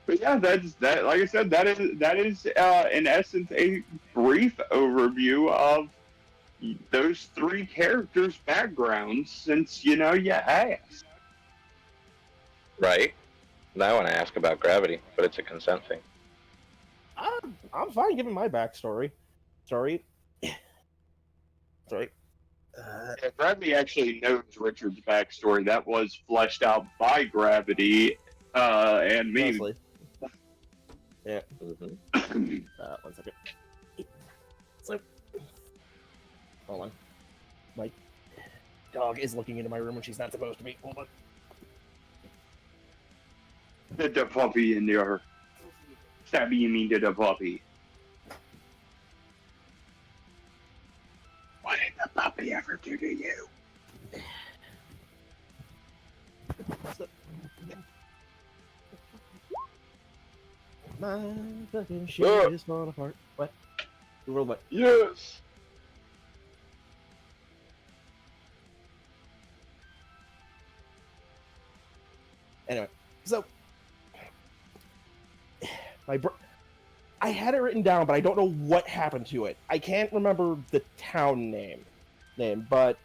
But yeah, that's that. Like I said, that is in essence a brief overview of those three characters' backgrounds. Since you asked. Right? Now I want to ask about gravity, but it's a consent thing. I'm fine giving my backstory. Sorry. Yeah, Gravity actually knows Richard's backstory. That was fleshed out by Gravity and me. Mostly. Yeah. Mm-hmm. 1 second. So, hold on. My dog is looking into my room when she's not supposed to be. Hold on. Did the puppy in there? Stabby, you mean to the puppy? What did the puppy ever do to you? My fucking shit is falling apart. What? The world what? Yes! Anyway, so I had it written down, but I don't know what happened to it. I can't remember the town name, but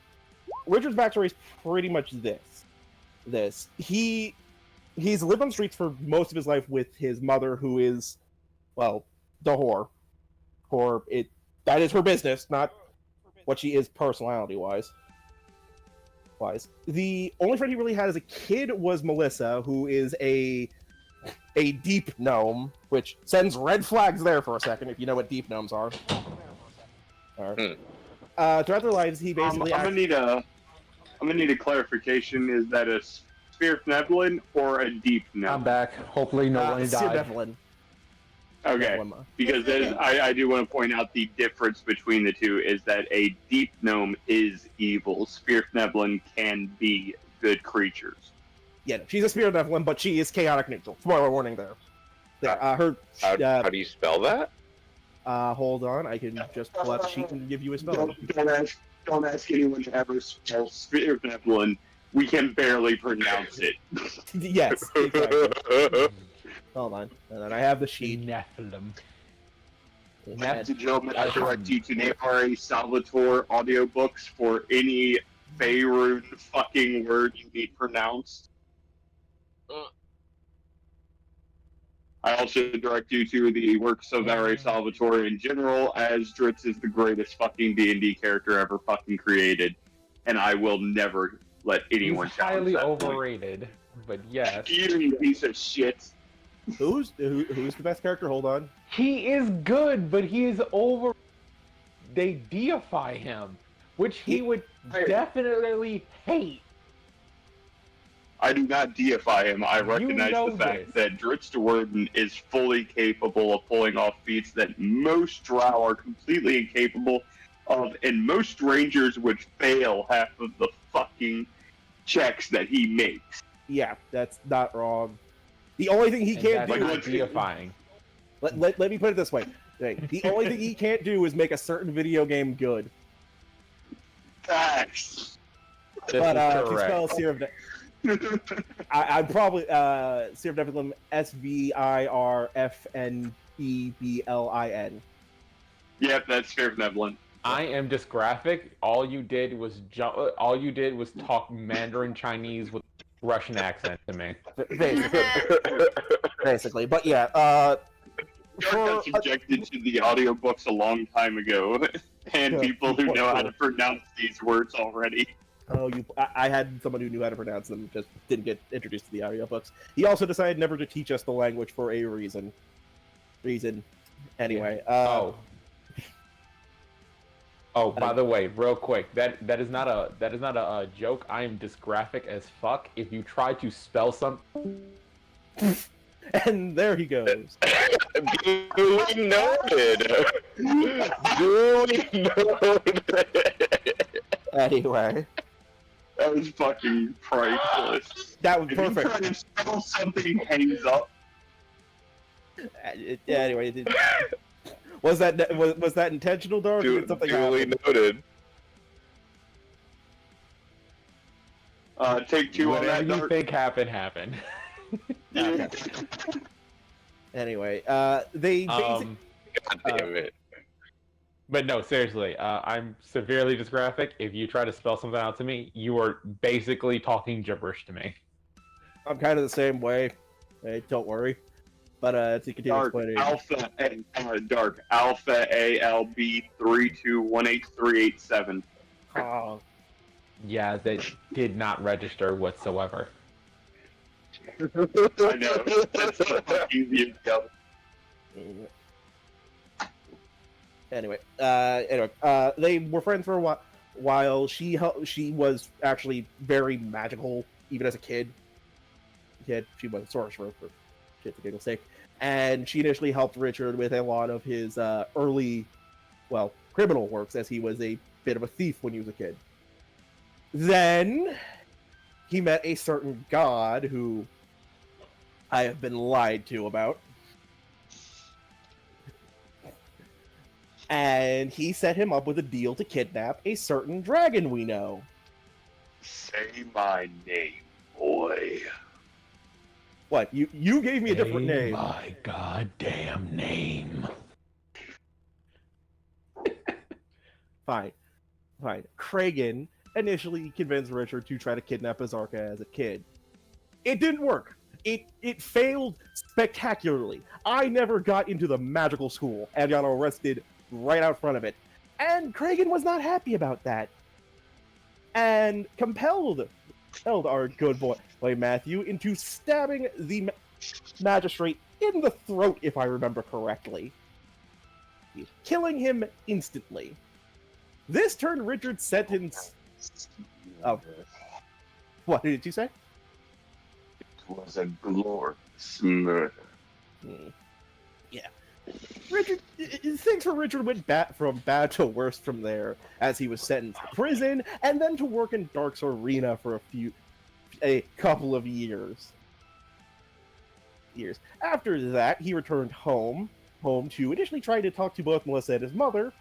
Richard's backstory is pretty much this. He he's lived on the streets for most of his life with his mother, who is, well, the whore. That is her business, not what she is personality-wise. The only friend he really had as a kid was Melissa, who is a deep gnome, which sends red flags there for a second, if you know what deep gnomes are. Throughout their lives, he basically... I'm gonna need a clarification. Is that a Sphere Nebulin or a Deep Gnome? I'm back. Hopefully no one died. Okay, because I do want to point out the difference between the two is that a Deep Gnome is evil. Sphere Nebulin can be good creatures. Yeah, she's a Spirit Nephilim, but she is chaotic neutral. Spoiler warning there. How do you spell that? Hold on, I can just pull out the sheet and give you a spell. Don't ask anyone to ever spell Sphere Nebulin. We can barely pronounce it. Yes, exactly. Hold on, and then I have the sheet. Nephilim. Ladies and gentlemen, I direct you to Nefari Salvatore audiobooks for any Faerun fucking word you need pronounced. I also direct you to the works of Ari Salvatore in general, as Dritz is the greatest fucking D&D character ever fucking created, and I will never let anyone He's challenge highly that overrated, but yes. You piece of shit. Who's the best character? Hold on. He is good, but he is over. They deify him, which he would definitely hate. I do not deify him. I recognize the fact that Dritz de Worden is fully capable of pulling off feats that most Drow are completely incapable of, and most Rangers would fail half of the fucking checks that he makes. Yeah, that's not wrong. The only thing he can't do is deifying. Let me put it this way. The only thing he can't do is make a certain video game good. Facts. But if you spell Seer of I'm probably Seer of Nephilim, SVIRFNEBLIN. Yep, that's Sphere of Nebulin. I am dysgraphic. All you did was talk Mandarin Chinese with Russian accent to me. Basically. But yeah, got subjected to the audiobooks a long time ago, and people who know how to pronounce these words already. Oh, I had someone who knew how to pronounce them, just didn't get introduced to the audiobooks. He also decided never to teach us the language for a reason. Anyway. By the way, real quick, that is not a joke. I am dysgraphic as fuck. If you try to spell something, and there he goes. Duly noted. Duly noted. Anyway. That was fucking priceless. That was perfect. If you try to spell something hangs up. Anyway, was that intentional, Dark? Did something duly happen? Noted. Take two on that. Whatever you think happened. Okay. Anyway, they basically... God damn it. But no, seriously, I'm severely dysgraphic. If you try to spell something out to me, you are basically talking gibberish to me. I'm kind of the same way. Hey, don't worry. But to continue explaining... Dark Alpha ALB 3218387. Oh. Yeah, that did not register whatsoever. I know. That's the fucking view. Anyway, they were friends for a while. She was actually very magical, even as a kid. She was a sorcerer for shit for giggle's sake, and she initially helped Richard with a lot of his early, criminal works, as he was a bit of a thief when he was a kid. Then he met a certain god who I have been lied to about. And he set him up with a deal to kidnap a certain dragon we know. Say my name, boy. What? You gave me a different name. My goddamn name. Fine. Kraggan initially convinced Richard to try to kidnap Azarka as a kid. It didn't work. It failed spectacularly. I never got into the magical school and got arrested right out front of it. And Kraggan was not happy about that. And compelled our good boy Matthew into stabbing the magistrate in the throat, if I remember correctly, killing him instantly. This turned Richard's sentence. Oh, what did you say? It was a glorious murder. Yeah. Richard, things for Richard went from bad to worse from there, as he was sentenced to prison and then to work in Dark's arena for a couple of years. After that, he returned home to initially try to talk to both Melissa and his mother,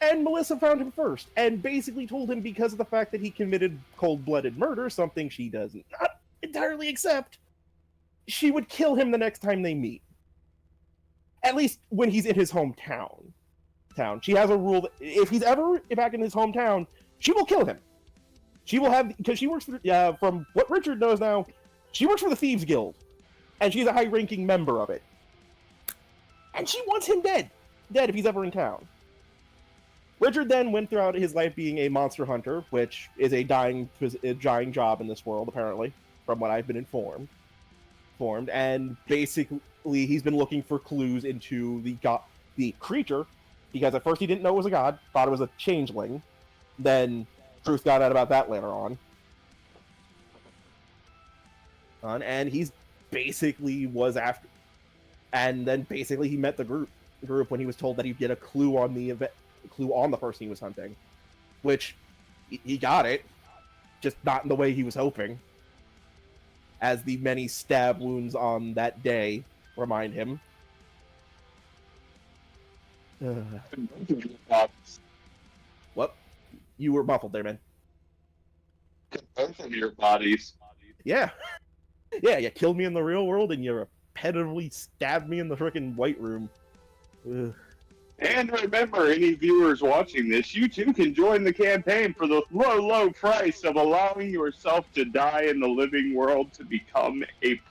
and Melissa found him first, and basically told him because of the fact that he committed cold-blooded murder, something she does not entirely accept, she would kill him the next time they meet. At least when he's in his hometown. She has a rule that if he's ever back in his hometown, she will kill him. She will have, because she works for, from what Richard knows now, she works for the Thieves Guild, and she's a high-ranking member of it. And she wants him dead if he's ever in town. Richard then went throughout his life being a monster hunter, which is a dying job in this world, apparently, from what I've been informed. And basically, he's been looking for clues into the creature, because at first he didn't know it was a god, thought it was a changeling. Then truth got out about that later on. And he's basically was after, and then basically he met the group when he was told that he'd get a clue on the person he was hunting, which he got it, just not in the way he was hoping, as the many stab wounds on that day remind him. What? You were muffled there, man. Both of your bodies. Yeah. Yeah, you killed me in the real world, and you repetitively stabbed me in the frickin' White Room. Ugh. And remember, any viewers watching this, you too can join the campaign for the low, low price of allowing yourself to die in the living world to become a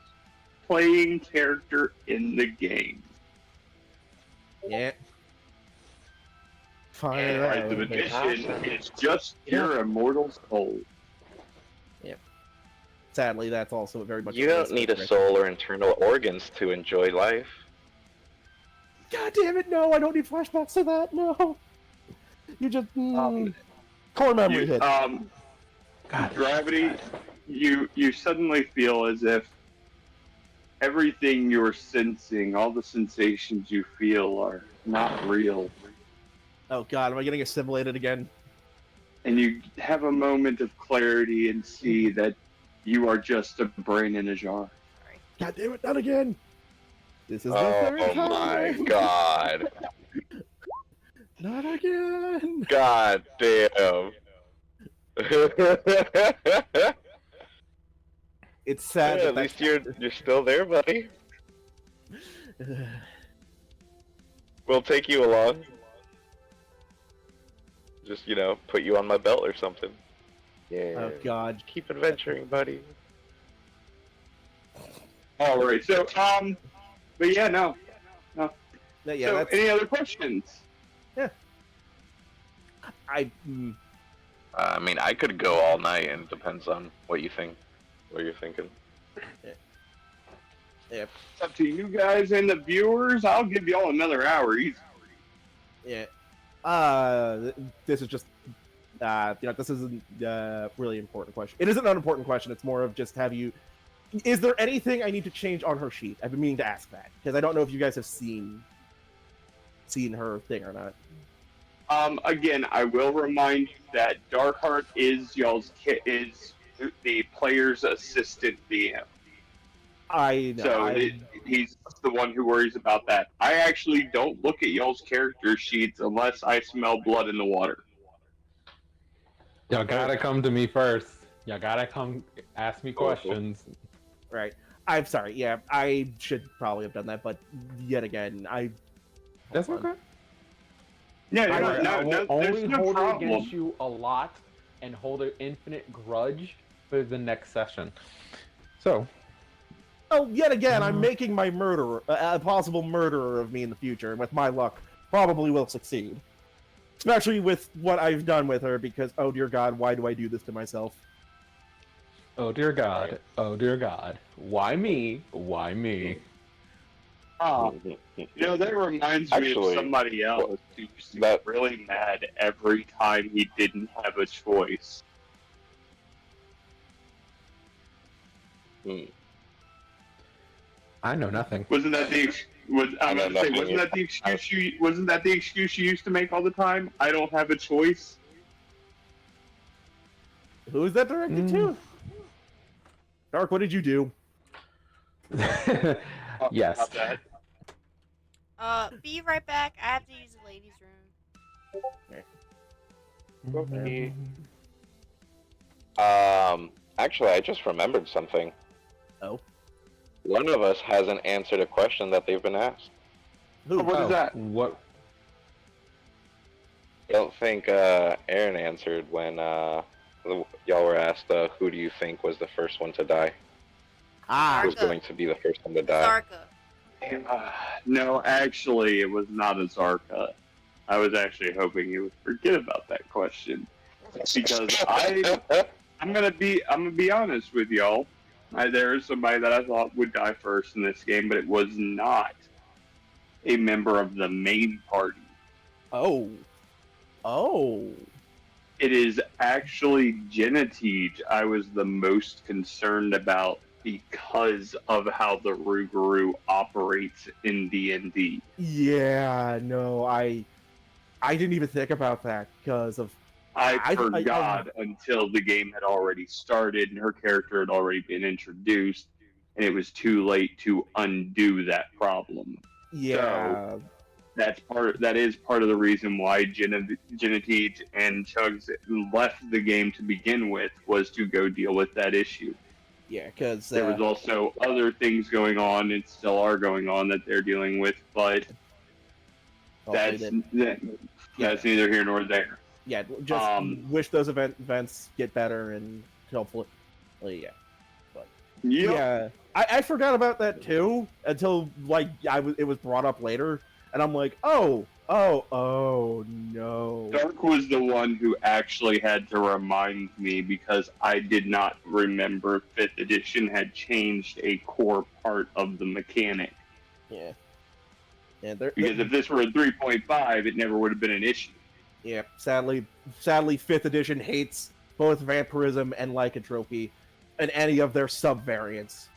playing character in the game. Yeah. Fine. And the addition is just your immortal soul. Yeah. Sadly, that's also very much. You don't need a soul or internal organs to enjoy life. God damn it, no, I don't need flashbacks to that, no. You just, core memory hit. Gravity, you suddenly feel as if everything you're sensing, all the sensations you feel are not real. Oh god, am I getting assimilated again? And you have a moment of clarity and see that you are just a brain in a jar. God damn it, not again! This is the third time. Oh my god. Not again! God damn. It's sad. Yeah, at least you're still there, buddy. We'll take you along. Just, put you on my belt or something. Yeah. Oh god. Keep adventuring, buddy. Alright, so, but yeah, no. Yeah, so, any other questions? Yeah. I mean, I could go all night, and it depends on what you think, what you're thinking. Yeah. It's up to you guys and the viewers. I'll give y'all another hour easy. Yeah. This is just, this isn't a really important question. It isn't an unimportant question. It's more of just is there anything I need to change on her sheet? I've been meaning to ask that, because I don't know if you guys have seen her thing or not. Again, I will remind you that Darkheart is the player's assistant DM. I know. So he's the one who worries about that. I actually don't look at y'all's character sheets unless I smell blood in the water. Y'all gotta come to me first. Y'all gotta come ask me questions. Right. I'm sorry. Yeah, I should probably have done that, but yet again, That's okay. Yeah, I will only there's no hold problem. it against you a lot and hold an infinite grudge for the next session. So, Oh, yet again, I'm making my murderer, a possible murderer of me in the future, and with my luck, probably will succeed. Especially with what I've done with her, because, oh dear God, why do I do this to myself? Oh dear God. Oh dear God. Why me? Why me? That reminds me of Actually, somebody else who used to that get really mad every time he didn't have a choice. I know nothing. Wasn't that the was I I'm know about to say, nothing. wasn't that the excuse you used to make all the time? I don't have a choice. Who is that directed to? Dark, what did you do? Yes. About that. Be right back. I have to use the ladies' room. Okay. Actually, I just remembered something. Oh. One of us hasn't answered a question that they've been asked. Who? What is that? What? I don't think Aaron answered when y'all were asked who do you think was the first one to die? Ah. Who's going to be the first one to die? Zarka. No, actually, it was not a Zarka. I was actually hoping you would forget about that question because I'm gonna be honest with y'all. There is somebody that I thought would die first in this game, but it was not a member of the main party. Oh. Oh. It is actually Genetide I was the most concerned about because of how the Rougarou operates in D&D. Yeah, no, I didn't even think about that because of I forgot until the game had already started and her character had already been introduced, and it was too late to undo that problem. yeah. So that is part of the reason why Genetide and Chugs left the game to begin with, was to go deal with that issue. Yeah, because There was also other things going on, and still are going on, that they're dealing with, but that's neither here nor there. Yeah, just wish those events get better and hopefully, yeah. But yeah, I forgot about that too until it was brought up later, and I'm like, oh no. Dark was the one who actually had to remind me because I did not remember 5th edition had changed a core part of the mechanic. Yeah. Because if this were a 3.5, it never would have been an issue. Yeah, sadly, 5th edition hates both vampirism and lycanthropy, and any of their sub-variants.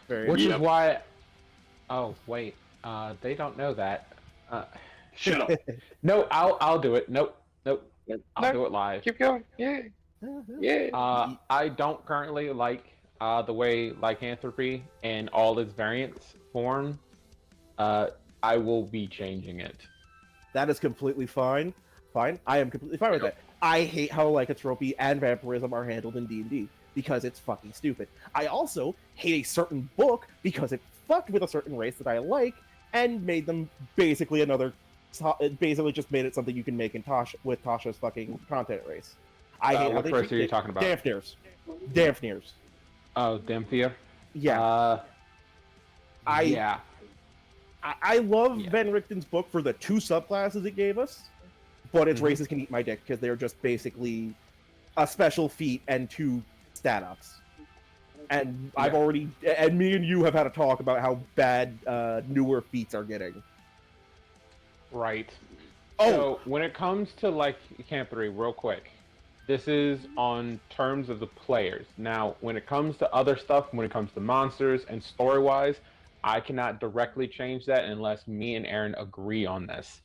Which is why... Oh, wait. They don't know that. Shut up. No, I'll do it. Nope. I'll do it live. Keep going. Yeah. Yeah. I don't currently like the way lycanthropy and all its variants form. I will be changing it. That is completely fine. I am completely fine with that. I hate how lycanthropy and vampirism are handled in D&D because it's fucking stupid. I also hate a certain book because it fucked with a certain race that I like and made them basically basically just made it something you can make in with Tasha's fucking content race. I hate what race are you talking about? Damphners. Oh, Damphia? Yeah. I love Van Richten's book for the 2 subclasses it gave us, but its races can eat my dick because they're just basically a special feat and 2 stat ups. And me and you have had a talk about how bad newer feats are getting. Right. So when it comes to lycanthropy, real quick, this is on terms of the players. Now, when it comes to other stuff, when it comes to monsters and story-wise, I cannot directly change that unless me and Aaron agree on this.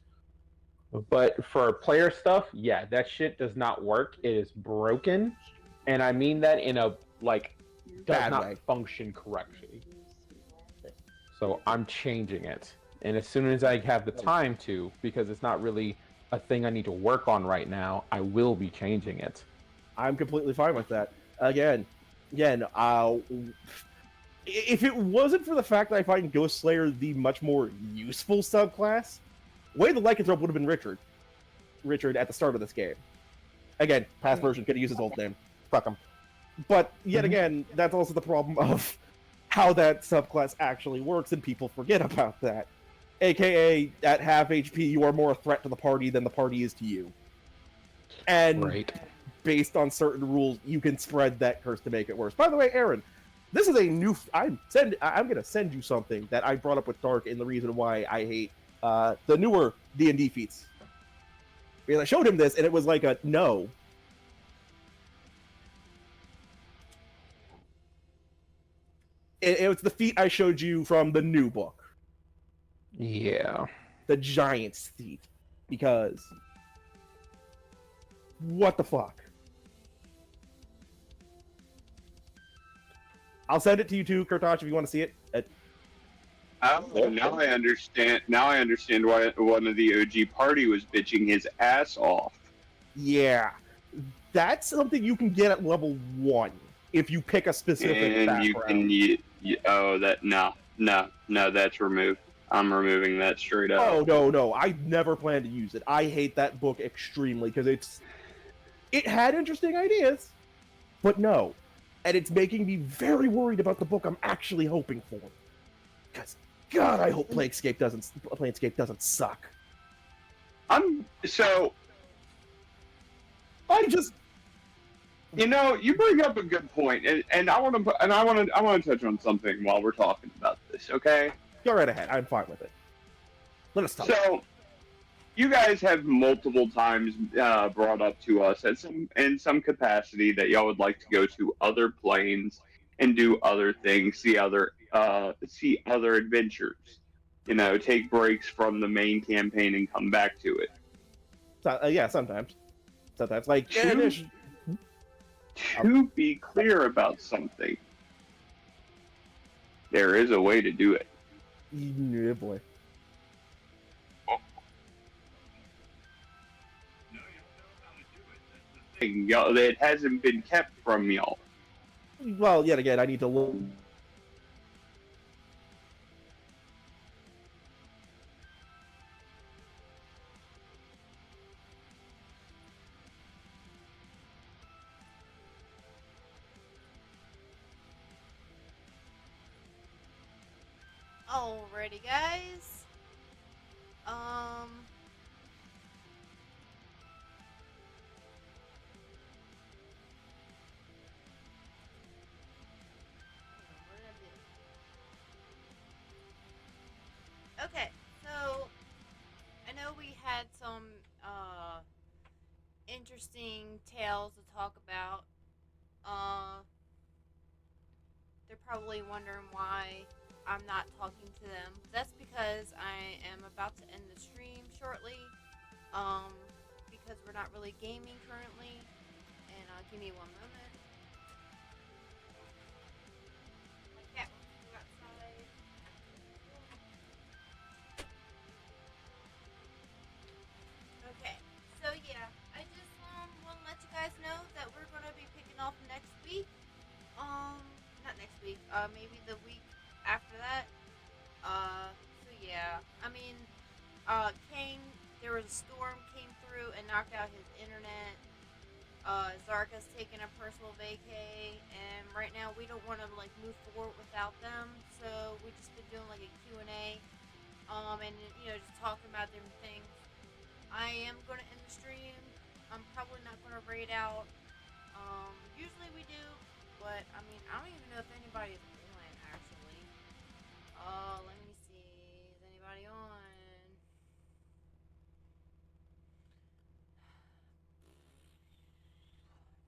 But for player stuff, yeah, that shit does not work. It is broken, and I mean that in a does not function correctly. So I'm changing it, and as soon as I have the time to, because it's not really a thing I need to work on right now, I will be changing it. I'm completely fine with that. Again, if it wasn't for the fact that I find Ghost Slayer the much more useful subclass, way the lycanthrope would have been Richard. Richard at the start of this game. Again, past version could have used his old name. Fuck him. But yet again, that's also the problem of how that subclass actually works, and people forget about that. AKA, at half HP, you are more a threat to the party than the party is to you. And Right. based on certain rules, you can spread that curse to make it worse. By the way, Aaron, this is a new. I'm gonna send you something that I brought up with Dark, and the reason why I hate the newer D&D feats. Because I showed him this, and it was like a no. It was the feat I showed you from the new book, Yeah. the Giant's feat, because what the fuck? I'll send it to you too, Kurtosh, if you want to see it. Oh, now I understand. Now I understand why one of the OG party was bitching his ass off. Yeah, that's something you can get at level 1 if you pick a specific And background. you can oh that no that's removed. I'm removing that straight up. Oh no, I never plan to use it. I hate that book extremely because it had interesting ideas, but no, and it's making me very worried about the book I'm actually hoping for. Because God, I hope Planescape doesn't suck. I just You bring up a good point, and I want to touch on something while we're talking about this. Okay. Go right ahead. I'm fine with it. Let us talk. So, you guys have multiple times brought up to us in some capacity that y'all would like to go to other planes and do other things, see other adventures. Take breaks from the main campaign and come back to it. So, yeah, sometimes. Like To be clear about something, there is a way to do it. Yeah, boy. It hasn't been kept from y'all. Well, yet again, I need to look. Alrighty, guys. What did I do? Okay, so I know we had some interesting tales to talk about. They're probably wondering why I'm not talking to them. That's because I am about to end the stream shortly. Because we're not really gaming currently. And give me one moment. My cat wants to go outside. Okay, so yeah, I just want to let you guys know that we're gonna be picking off next week. Not next week. Maybe the week after that. So yeah, I mean, there was a storm came through and knocked out his internet. Zarka's taking a personal vacay, and right now we don't want to move forward without them. So we just been doing a Q&A, and just talking about different things. I am gonna end the stream. I'm probably not gonna raid out. Usually we do, but I mean I don't even know if anybody's on actually. Let me see. Is anybody on?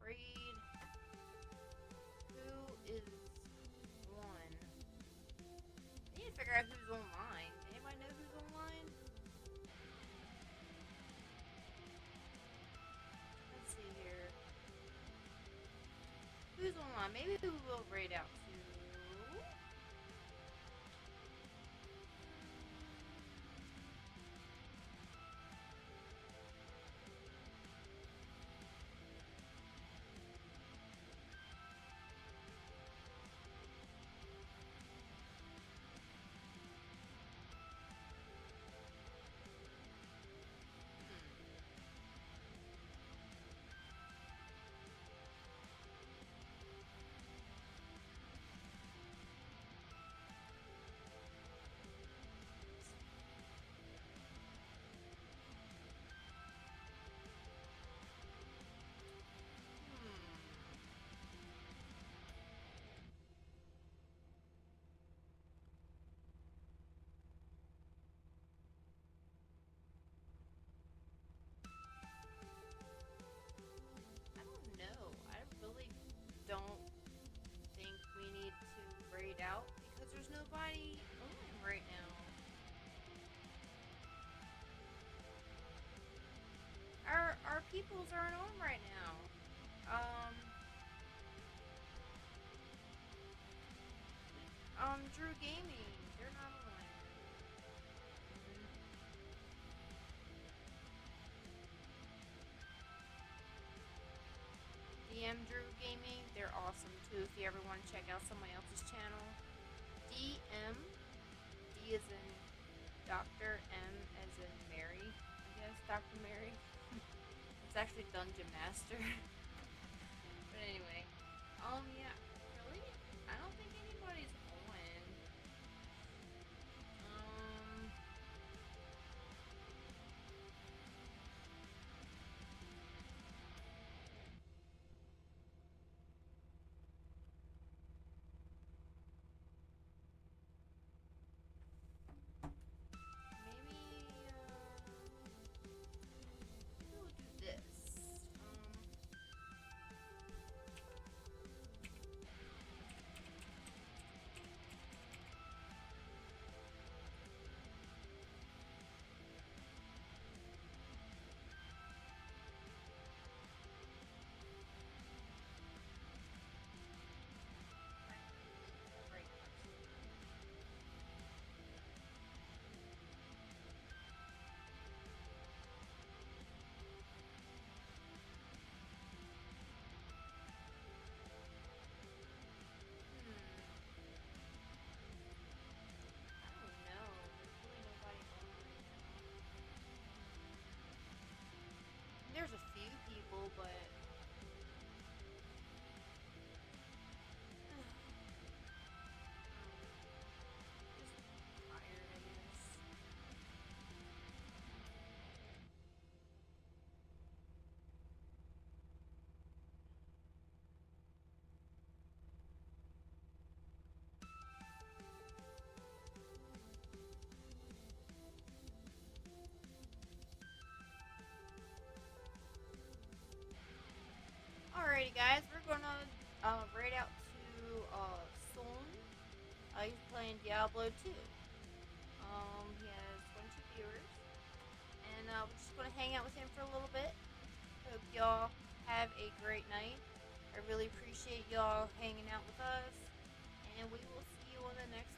Read. Who is on? I need to figure out who's online. Anybody know who's online? Let's see here. Who's online? Maybe we will raid out too. peoples aren't on right now. Drew Gaming, they're not on. DM Drew Gaming, they're awesome too. If you ever want to check out somebody else's channel, DM, D as in Doctor, M as in Mary, I guess, Dr. Mary. It's actually Dungeon Master. But anyway, yeah, really? I don't think anybody's on. Maybe we'll do this. I don't know. There's really nobody on right now. There's a few people, but just tired, I guess. Alrighty, guys, we're gonna raid out to Solon. He's playing Diablo 2. He has 22 viewers, and we're just gonna hang out with him for a little bit. Hope y'all have a great night. I really appreciate y'all hanging out with us, and we will see you on the next